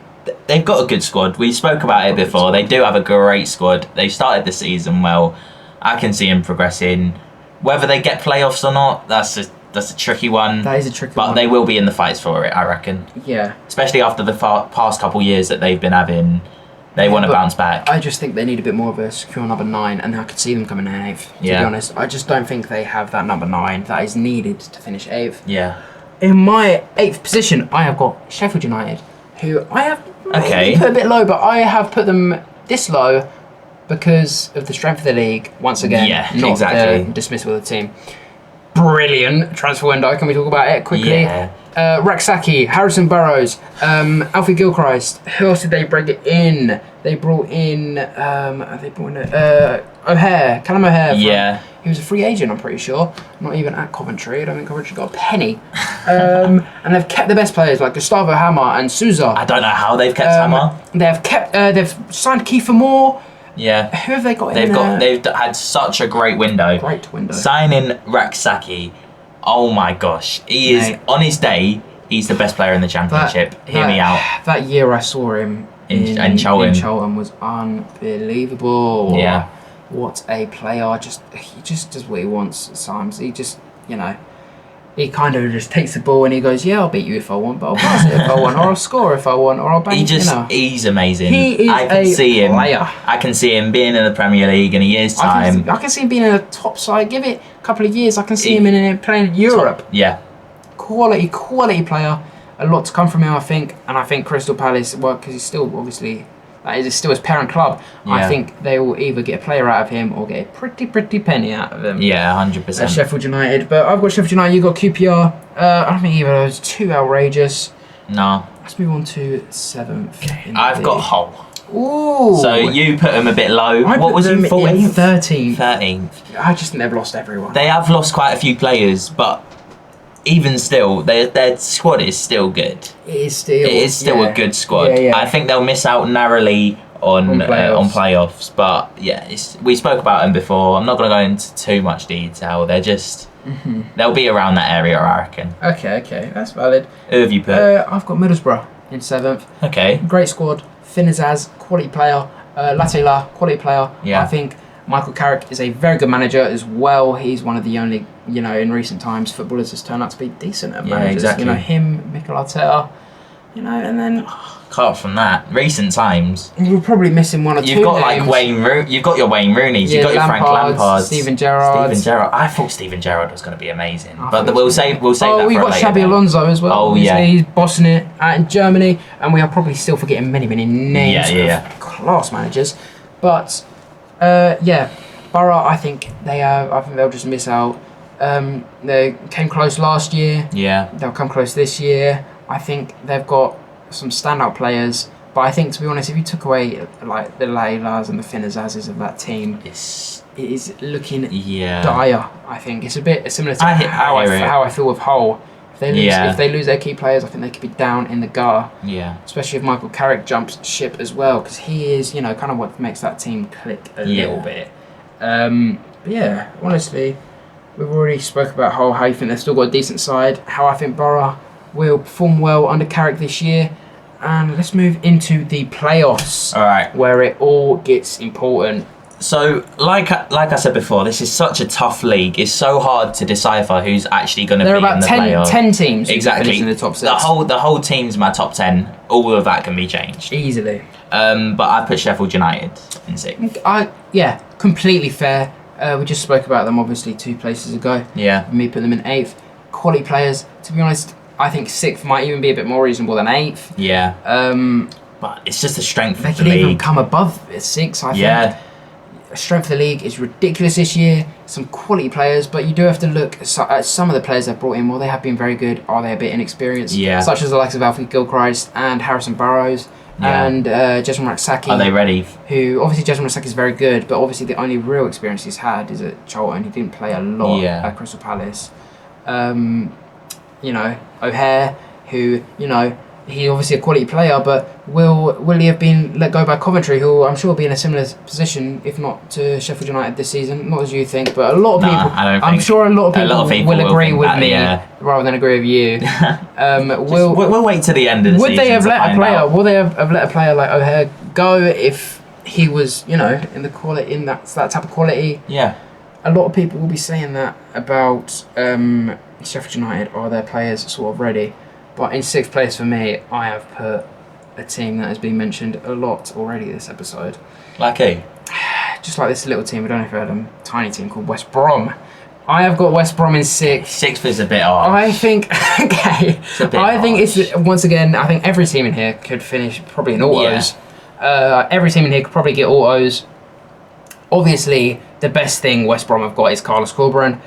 got a good squad. We spoke about it before. They do have a great squad. They started the season well. I can see them progressing. Whether they get playoffs or not, that's a tricky one. That is a tricky but one. They will be in the fights for it, I reckon. Yeah. Especially after the past couple years that they've been having. They want to bounce back. I just think they need a bit more of a secure number 9, and I could see them coming in 8th, to be honest. I just don't think they have that number 9 that is needed to finish 8th. Yeah. In my 8th position, I have got Sheffield United, who I have maybe put a bit low, but I have put them this low because of the strength of the league, once again. Yeah, not exactly. the dismissal of the team. Brilliant transfer window. Can we talk about it quickly? Yeah. Raksaki, Harrison Burrows, Alfie Gilchrist. Who else did they bring in? They brought in O'Hare, Callum O'Hare. He was a free agent, I'm pretty sure. Not even at Coventry. I don't think Coventry got a penny. And they've kept the best players like Gustavo Hammer and Souza. I don't know how they've kept Hammer. They've signed Kiefer Moore. Yeah. Who have they got They've had such a great window. Great window. Signing Raksaki. Oh my gosh. He is, on his day, he's the best player in the championship. Hear me out. That year I saw him in Charlton was unbelievable. Yeah. What a player. He just does what he wants at times. He just, he kind of just takes the ball and he goes, yeah, I'll beat you if I want, but I'll pass it if I want, or I'll score if I want, or I'll bang, He's amazing. He is I can see player. I can see him being in the Premier League in a year's time. I can see him being in a top side. Give it a couple of years. I can see him playing in Europe. Yeah. Quality player. A lot to come from him, I think. And I think Crystal Palace, because he's still obviously, that is still his parent club. Yeah. I think they will either get a player out of him or get a pretty penny out of him. Yeah, 100%. Sheffield United. But I've got Sheffield United, you've got QPR. I don't think either of those too outrageous. No. Let's move on to 7th. I've got Hull. Ooh. So you put them a bit low. What was you 14th? 13th. 13th. I just think they've lost everyone. They have lost quite a few players, but even still, their squad is still good. It is still A good squad. Yeah. I think they'll miss out narrowly on playoffs, but yeah, we spoke about them before. I'm not going to go into too much detail. They're just they'll be around that area, I reckon. Okay, that's valid. Who have you put? I've got Middlesbrough in 7th. Okay. Great squad. Finazaz, quality player. Latela, quality player. Yeah. I think Michael Carrick is a very good manager as well. He's one of the only, in recent times, footballers has turned out to be decent at managers. Exactly. Him, Mikel Arteta, and then Apart from that, recent times, you're probably missing one or two. you've got names. You've got your Wayne Rooney's, you've got your Frank Lampard's, Steven Gerrard. I thought Steven Gerrard was going to be amazing, I but thought we'll save that we've for a got later Xabi date. Alonso as well. Oh, obviously. yeah. He's bossing it out in Germany, and we are probably still forgetting many names of class managers. But Borough, I think they'll just miss out. They came close last year. Yeah. They'll come close this year. I think they've got some standout players. But I think, to be honest, if you took away like the Leilas and the Finazazes of that team, it is looking dire. I think it's a bit similar to how I feel with Hull. If they lose their key players, I think they could be down in the gutter. Yeah. Especially if Michael Carrick jumps ship as well, because he is, kind of what makes that team click a little bit. But yeah, honestly, we've already spoke about Hull, how you think they've still got a decent side, how I think Borough will perform well under Carrick this year. And let's move into the playoffs. All right. Where it all gets important. So, like I said before, this is such a tough league. It's so hard to decipher who's actually going to be There are about in the 10, playoff. 10 teams who Exactly. finish in the top 6. The whole team's my top 10. All of that can be changed. Easily. But I put Sheffield United in 6th. Yeah, completely fair. We just spoke about them obviously 2 places ago. Yeah. Me put them in 8th. Quality players. To be honest, I think 6th might even be a bit more reasonable than 8th. Yeah. But it's just the strength They of the could even league. come above 6, I think. Yeah. Strength of the league is ridiculous this year. Some quality players, but you do have to look at some of the players they've brought in. Well, they have been very good. Are they a bit inexperienced? Yeah. Such as the likes of Alfie Gilchrist and Harrison Burrows and Jason Raksaki. Are they ready? Who obviously Jason Raksaki is very good, but obviously the only real experience he's had is at Charlton. He didn't play a lot at Crystal Palace. O'Hare, who he's obviously a quality player, but will he have been let go by Coventry, who I'm sure will be in a similar position, if not to Sheffield United this season? Not as you think, but a lot of people. I'm sure a lot of people will agree with me rather than agree with you. We'll wait to the end of the season. Would they have let a player? Would they have let a player like O'Hare go if he was, in the quality, in that type of quality? Yeah. A lot of people will be saying that about Sheffield United. Are their players sort of ready? But in 6th place for me, I have put a team that has been mentioned a lot already this episode. Like who? Just like this little team, I don't know if you heard of them, tiny team called West Brom. I have got West Brom in 6th. 6th is a bit hard. I think, it's once again, I think every team in here could finish probably in autos. Yeah. Every team in here could probably get autos. Obviously, the best thing West Brom have got is Carlos Corberán.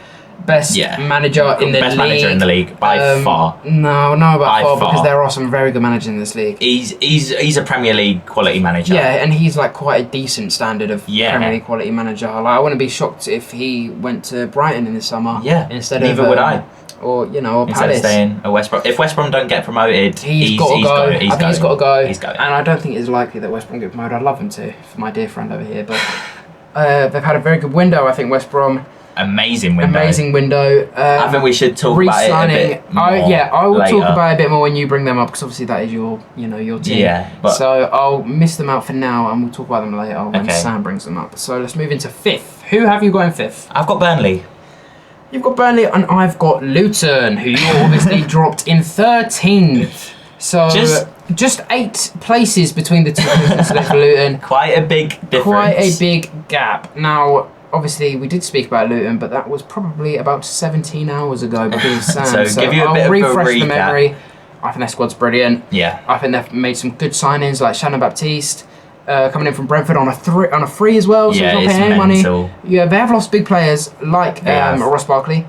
Best manager in the league. Best manager in the league by far. No, by far, because there are some very good managers in this league. He's a Premier League quality manager. Yeah, and he's like quite a decent standard of Premier League quality manager. Like, I wouldn't be shocked if he went to Brighton in the summer. Yeah, instead neither of would I. Or or instead Palace. Of staying at West Brom. If West Brom don't get promoted, he's got to go. I think he's got to go. He's going. And I don't think it's likely that West Brom get promoted. I'd love him to, for my dear friend over here. But they've had a very good window. I think West Brom. Amazing window. I think we should talk about it a bit more I will later. talk about it a bit more when you bring them up, because obviously that is your team. Yeah. So I'll miss them out for now, and we'll talk about them later when Sam brings them up. So let's move into 5th. Who have you got in 5th? I've got Burnley. You've got Burnley, and I've got Luton, who you obviously dropped in 13th. So just 8 places between the two positions for Luton. Quite a big difference. Quite a big gap. Now, obviously, we did speak about Luton, but that was probably about 17 hours ago because of Sam. So give you a bit of a refresh the recap. memory. I think their squad's brilliant. Yeah. I think they've made some good signings, like Shannon Baptiste, coming in from Brentford on a free as well, so yeah, he's not paying any money. mental. Yeah, they have lost big players like Ross Barkley,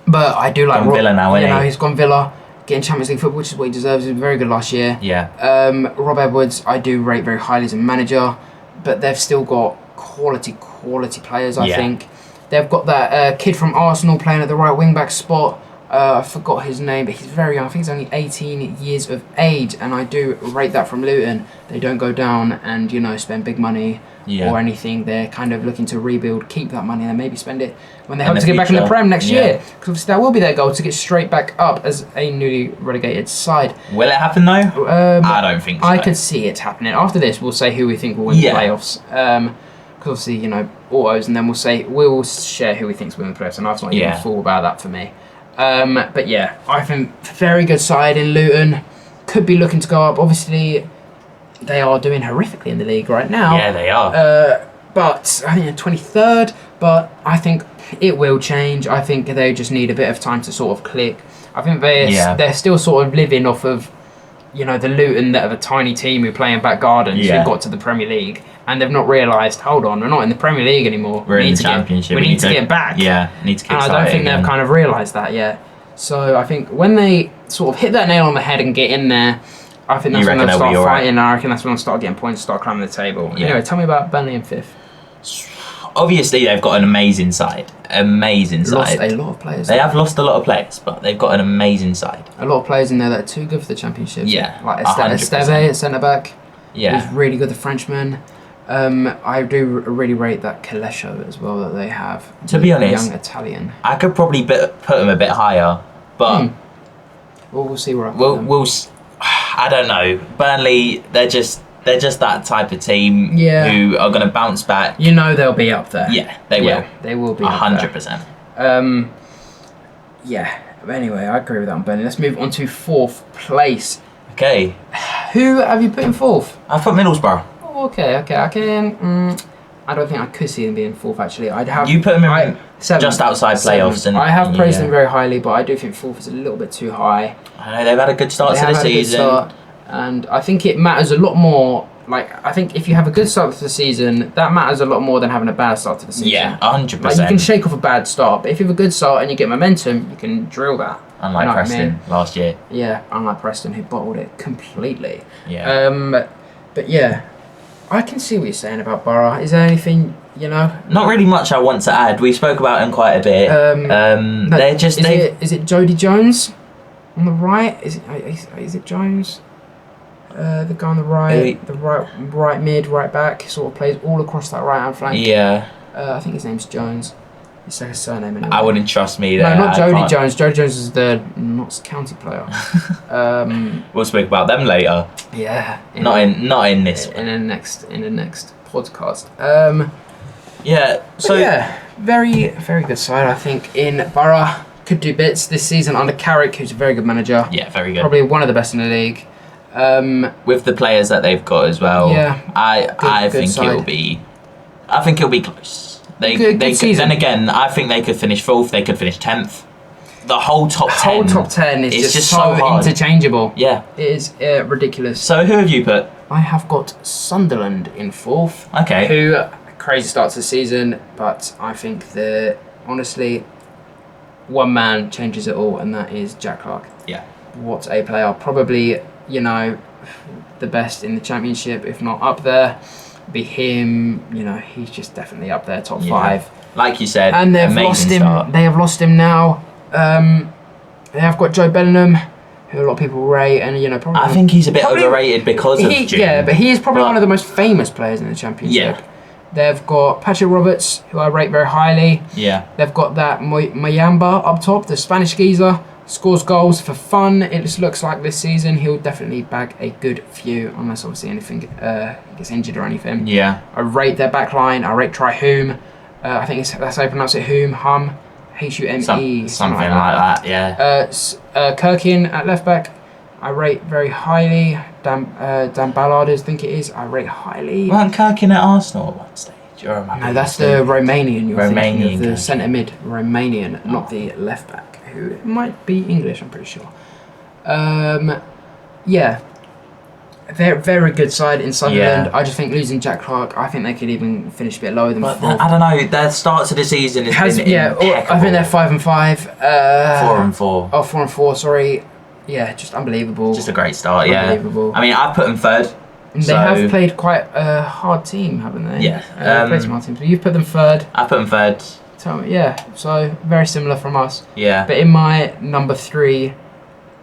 but I do like Villa now, isn't he? He's gone Villa, getting Champions League football, which is what he deserves. He was very good last year. Yeah. Rob Edwards, I do rate very highly as a manager, but they've still got quality players. I think they've got that kid from Arsenal playing at the right wing back spot. I forgot his name, but he's very young. I think he's only 18 years of age, and I do rate that from Luton. They don't go down and spend big money or anything. They're kind of looking to rebuild, keep that money, and then maybe spend it when they hope to get back in the Prem next year. Because that will be their goal, to get straight back up as a newly relegated side. Will it happen though? I don't think so. I could see it happening. After this, we'll say who we think will win the playoffs. Because obviously, autos, and then we'll share who we think's winning the playoffs. And I've not even thought about that for me. But yeah, I think very good side in Luton. Could be looking to go up. Obviously, they are doing horrifically in the league right now. Yeah, they are. But I think they're 23rd. But I think it will change. I think they just need a bit of time to sort of click. I think they're still sort of living off of, the Luton that are a tiny team who play in back gardens who got to the Premier League. And they've not realised, hold on, we're not in the Premier League anymore. We're in the Championship. We need to get back. Yeah, need to kick And I don't think they've kind of realised that yet. So I think when they sort of hit that nail on the head and get in there, I think that's when they'll start fighting. I reckon that's when they'll start getting points, start climbing the table. Yeah. Anyway, tell me about Burnley in 5th. Obviously, they've got an amazing side. Lost a lot of players. They have lost a lot of players, but they've got an amazing side. A lot of players in there that are too good for the Championship. Yeah, like Esteve at centre back. Yeah, he's really good. The Frenchman. I do really rate that Calesho as well that they have. To be honest, young Italian. I could probably put him a bit higher, but well, we'll see where I don't know. Burnley, they're just they're just that type of team Yeah. who are going to bounce back. You know they'll be up there. Yeah, they will. They will be 100%. Yeah. But anyway, I agree with that on Burnley. Let's move on to fourth place. Okay. Who have you put in fourth? I've put Middlesbrough. Oh, okay. I can. I don't think I could see them being fourth. Actually, I'd have. You put them in seventh, just outside playoffs, and I have praised them very highly, but I do think fourth is a little bit too high. I know they've had a good start to the season, and I think it matters a lot more. Like, I think if you have a good start to the season, that matters a lot more than having a bad start to the season. Yeah, 100%. Like, you can shake off a bad start, but if you have a good start and you get momentum, you can drill that. Unlike Preston last year. Yeah, unlike Preston, who bottled it completely. Yeah. But yeah, I can see what you're saying about Borough. Is there anything, you know? Not really much I want to add. We spoke about him quite a bit. They're just... Is it Jody Jones on the right? Is it Jones? The guy on the right, right mid, right back, sort of plays all across that right hand flank. Yeah. I think his name's Jones. It's like a surname anyway. I wouldn't trust me there. No, not Jody Jones. Jody Jones is the Notts County player. We'll speak about them later. Yeah. Not in this. In the next podcast. Yeah. So yeah, very very good side. I think in Borough could do bits this season under Carrick, who's a very good manager. Yeah, very good. Probably one of the best in the league. With the players that they've got as well. Yeah. I think side. it'll be close. Good season. Then again, I think they could finish 4th. They could finish 10th. The whole top 10. Whole top 10 is just so hard. interchangeable. Yeah. It is ridiculous. So who have you put? I have got Sunderland in 4th. Okay. Who crazy start to the season, but I think honestly, one man changes it all, and that is Jack Clark. Yeah. What a player! Probably, you know, the best in the Championship, if not up there. Be him, you know, he's just definitely up there, top 5. Like you said, and they've lost him. Start. They have lost him now. They have got Joe Bellingham, who a lot of people rate, and you know, probably. I think he's a bit overrated because of June. Yeah, but he is probably one of the most famous players in the Championship. Yeah. They've got Patrick Roberts, who I rate very highly. Yeah. They've got that Mayamba up top, the Spanish geezer. Scores goals for fun. It just looks like this season he'll definitely bag a good few, unless obviously anything gets injured or anything. Yeah. I rate their back line. I rate Hume. I think that's how you pronounce it. Hum. Hume. Something like that. Yeah. Kirkin at left back. I rate very highly. Dan Ballard, I think it is. I rate highly. Weren't Kirkin at Arsenal at one stage? No, that's the Romanian. You're thinking of the centre mid. Romanian, not the left back. Who might be English, I'm pretty sure. Yeah. They're a very good side in Sunderland. Yeah. I just think losing Jack Clark, I think they could even finish a bit lower than before. I don't know, their start to the season has been impeccable. I think they're 5 and 5. 4 and 4. Oh, 4 and 4, sorry. Yeah, just unbelievable. Just a great start, yeah. Unbelievable. I mean, I've put them 3rd. They have played quite a hard team, haven't they? Yeah. Played some hard teams. But you've put them 3rd. I put them 3rd. Yeah, so very similar from us. Yeah. But in my number 3,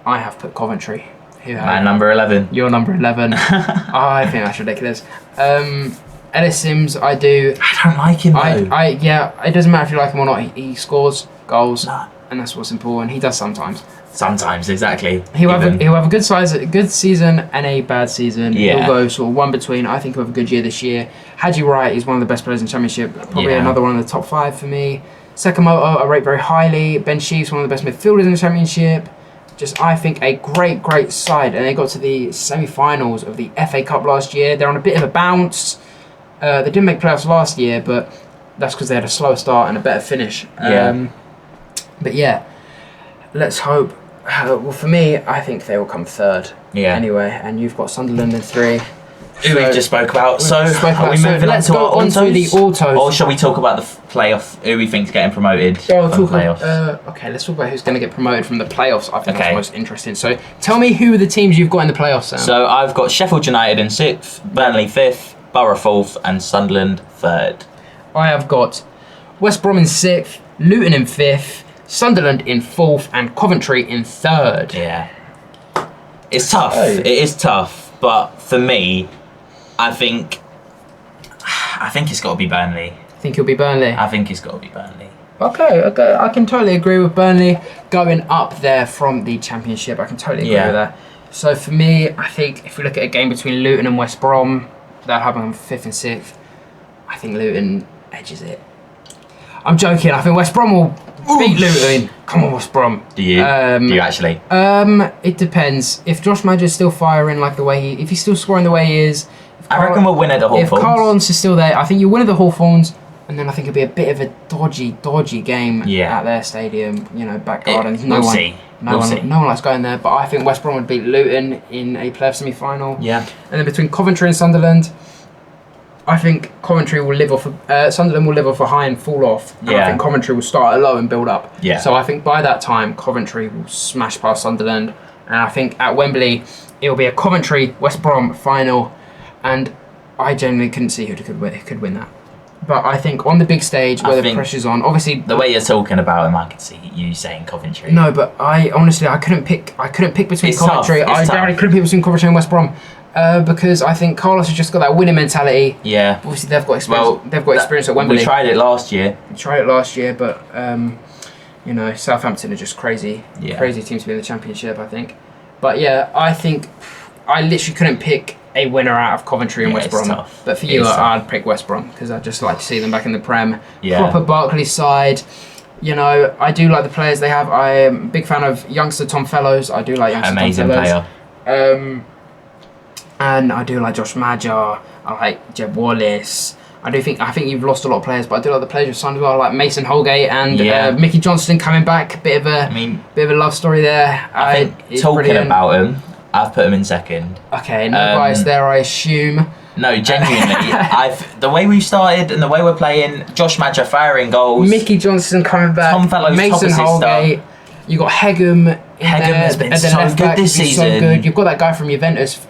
I have put Coventry. My number 11. Your number 11. I think that's ridiculous. Ellis Sims, I do. I don't like him though. Yeah, it doesn't matter if you like him or not. He scores goals, and that's what's important. He does sometimes. Sometimes, exactly. He'll have a good season and a bad season. Yeah. He'll go sort of one between. I think he'll have a good year this year. Haji Wright is one of the best players in the Championship. Probably another one of the top 5 for me. Sakamoto, I rate very highly. Ben Sheaf's one of the best midfielders in the Championship. Just, I think, a great side. And they got to the semi-finals of the FA Cup last year. They're on a bit of a bounce. They didn't make playoffs last year, but that's because they had a slower start and a better finish. But yeah, let's hope. Well, for me, I think they will come 3rd. Yeah. Anyway, and you've got Sunderland in 3. Who we just spoke about. Are we moving on to our autos? The autos. Or shall we talk about the playoff? Who we think's getting promoted? Okay, let's talk about who's going to get promoted from the playoffs. I think that's the most interesting. So tell me who are the teams you've got in the playoffs, Sam. So I've got Sheffield United in 6th, Burnley 5th, Borough 4th, and Sunderland 3rd. I have got West Brom in 6th, Luton in 5th, Sunderland in 4th, and Coventry in 3rd. Yeah. It's tough. It is tough, but for me, I think it's got to be Burnley. Think it'll be Burnley? I think it's got to be Burnley. Okay. I can totally agree with Burnley going up there from the Championship. I can totally agree with that. So for me, I think if we look at a game between Luton and West Brom, that'll happen on 5th and 6th. I think Luton edges it. I'm joking. I think West Brom will beat Luton. Come on, West Brom. Do you? Do you actually? It depends. If Josh Madger's still firing like the way if he's still scoring the way he is, I reckon we'll win at the Hawthorns. If Carl-Ons is still there, I think you win at the Hawthorns, and then I think it'll be a bit of a dodgy game at their stadium. You know, back gardens. No one likes going there. But I think West Brom would beat Luton in a playoff semi-final. Yeah. And then between Coventry and Sunderland, I think Coventry will live off. Sunderland will live off a high and fall off. And I think Coventry will start at low and build up. Yeah. So I think by that time, Coventry will smash past Sunderland, and I think at Wembley it will be a Coventry West Brom final, and I genuinely couldn't see who could win that. But I think on the big stage where the pressure's on, obviously the way you're talking about him, I could see you saying Coventry. No, but I honestly couldn't pick. I couldn't pick between Coventry. I generally couldn't pick between Coventry and West Brom. Because I think Carlos has just got that winning mentality. Yeah. Obviously, they've got experience. They've got experience at Wembley. We tried it last year. But you know, Southampton are just crazy. Yeah. Crazy team to be in the Championship, I think. But yeah, I think I literally couldn't pick a winner out of Coventry and West Brom. Tough. But for you, I'd pick West Brom because I'd just like to see them back in the Prem. Yeah. Proper Barclays side. You know, I do like the players they have. I am a big fan of youngster Tom Fellows. I do like youngster Amazing Tom Fellows. player. And I do like Josh Madger. I like Jeb Wallace. I think you've lost a lot of players, but I do like the players you've signed as well. I like Mason Holgate and Mickey Johnston coming back. Bit of a love story there. I think talking about him, I've put him in second. Okay, no bias there, I assume. No, genuinely, the way we've started and the way we're playing, Josh Madger firing goals, Mickey Johnston coming back, Tom Fellows, Mason Holgate. You got Hegham. Hegham has been so good this season. So good. You've got that guy from Juventus.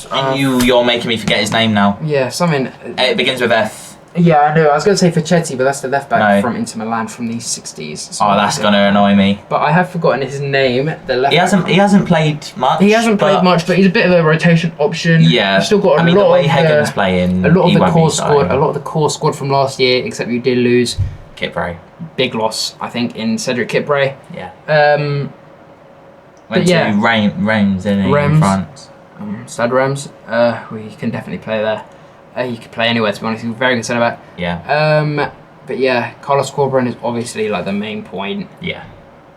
And you're making me forget his name now. Yeah, something. It begins with F. Yeah, I know. I was going to say Facchetti, but that's the left back from Inter Milan from the 60s. So that's going to annoy me. But I have forgotten his name. The left. He hasn't played much. He hasn't played much, but he's a bit of a rotation option. Yeah. You've still got the way Hegan's playing. A lot of the core squad from last year, except you did lose Kipray. Big loss, I think, in Cedric Kipray. Yeah. Went to Reims in France. Stade Reims. We can definitely play there. He could play anywhere, to be honest. He's a very good centre back. Yeah. But yeah, Carlos Corberán is obviously like the main point. Yeah.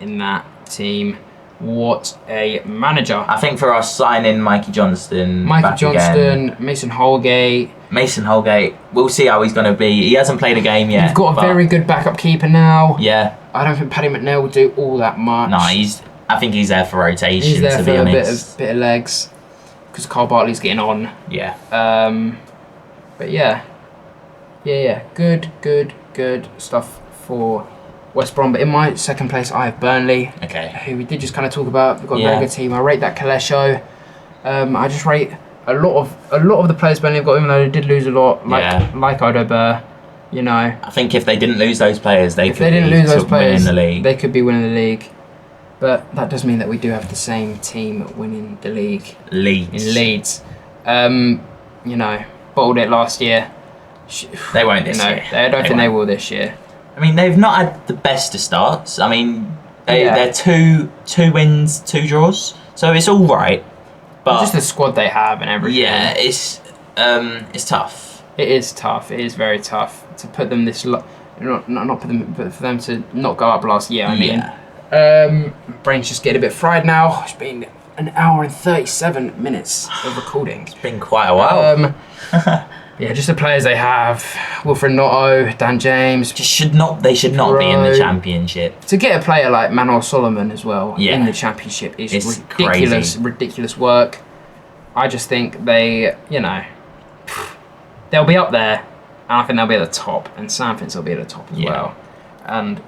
In that team. What a manager! I think for us signing Mikey Johnston, Mason Holgate. Mason Holgate. We'll see how he's going to be. He hasn't played a game yet. You've got a very good backup keeper now. Yeah. I don't think Paddy McNair will do all that much. No, I think he's there for rotation. He's there to for be a honest. bit of legs, because Carl Bartley's getting on. Yeah. But yeah. Good stuff for West Brom. But in my second place, I have Burnley. Okay. Who we did just kind of talk about. We've got a very good team. I rate that Kalesho. I just rate a lot of the players Burnley have got, even though they did lose a lot. Like Odo Burr. You know. I think if they didn't lose those players, they could winning the league. They could be winning the league. But that does mean that we do have the same team winning the league. Leeds. You know, bottled it last year. They won't this year. I don't think they will this year. I mean, they've not had the best of starts. I mean, they're two wins, 2 draws, so it's all right. But just the squad they have and everything. Yeah, it's tough. It is tough. It is very tough to put them this not put them, but for them to not go up last year. I mean, brain's just getting a bit fried now. It's been an hour and 37 minutes of recording. It's been quite a while. Yeah, just the players they have: Wilfred Notto, Dan James. They should not be in the Championship. To get a player like Manuel Solomon as well in the Championship is ridiculous work. I just think they'll be up there, and I think they'll be at the top, and Sam thinks they'll be at the top as well. And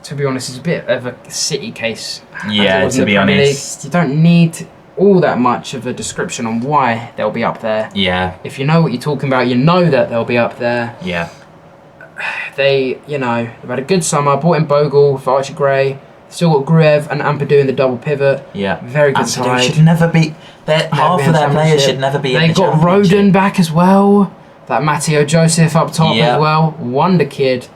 to be honest, it's a bit of a City case. Yeah, to be honest, you don't need all that much of a description on why they'll be up there. Yeah. If you know what you're talking about, you know that they'll be up there. Yeah. They've had a good summer. Brought in Bogle for Archie Gray. Still got Gruev and Ampadu in the double pivot. Yeah. Very good side. Should never be. Half of their players should never be in the Championship. They got Roden back as well. That Matteo Joseph up top as well. Wonder kid.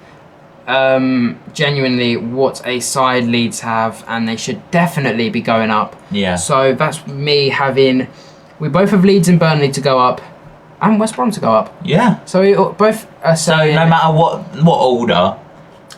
genuinely what a side Leeds have, and they should definitely be going up. Yeah. So that's me having. We both have Leeds and Burnley to go up, and West Brom to go up. Yeah. So we both are saying. So no matter what order,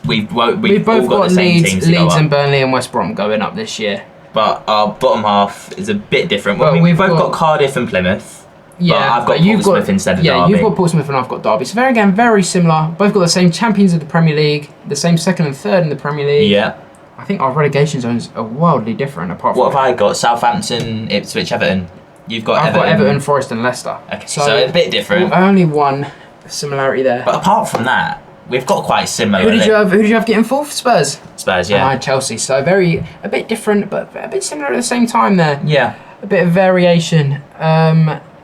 we've both got the same teams to go Leeds up. and Burnley and West Brom going up this year. But our bottom half is a bit different. Well, We've both got Cardiff and Plymouth. Yeah, but I've got Portsmouth instead of Derby. Yeah, you've got Portsmouth and I've got Derby. So very similar. Both got the same champions of the Premier League, the same second and third in the Premier League. Yeah. I think our relegation zones are wildly different apart from... What have I got? Southampton, Ipswich, Everton. You've got I've got Everton, Forest and Leicester. Okay, so a bit different. Only one similarity there. But apart from that, we've got quite similar. Who did you have getting fourth? Spurs. Spurs, yeah. And I had Chelsea. So a bit different, but a bit similar at the same time there. Yeah. A bit of variation.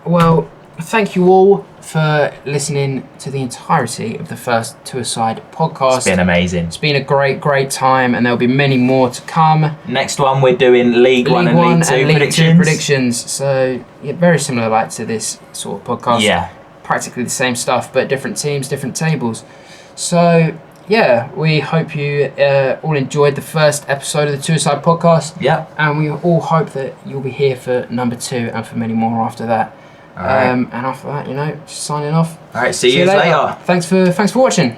Well, thank you all for listening to the entirety of the first Two Aside podcast. It's been amazing. It's been a great time, and there'll be many more to come. Next one, we're doing League One and League Two predictions. So yeah, very similar like to this sort of podcast. Yeah. Practically the same stuff, but different teams, different tables. So yeah, we hope you all enjoyed the first episode of the Two Aside podcast. Yeah. And we all hope that you'll be here for number 2 and for many more after that. All right. And after that, just signing off. All right, see you later. Thanks for watching.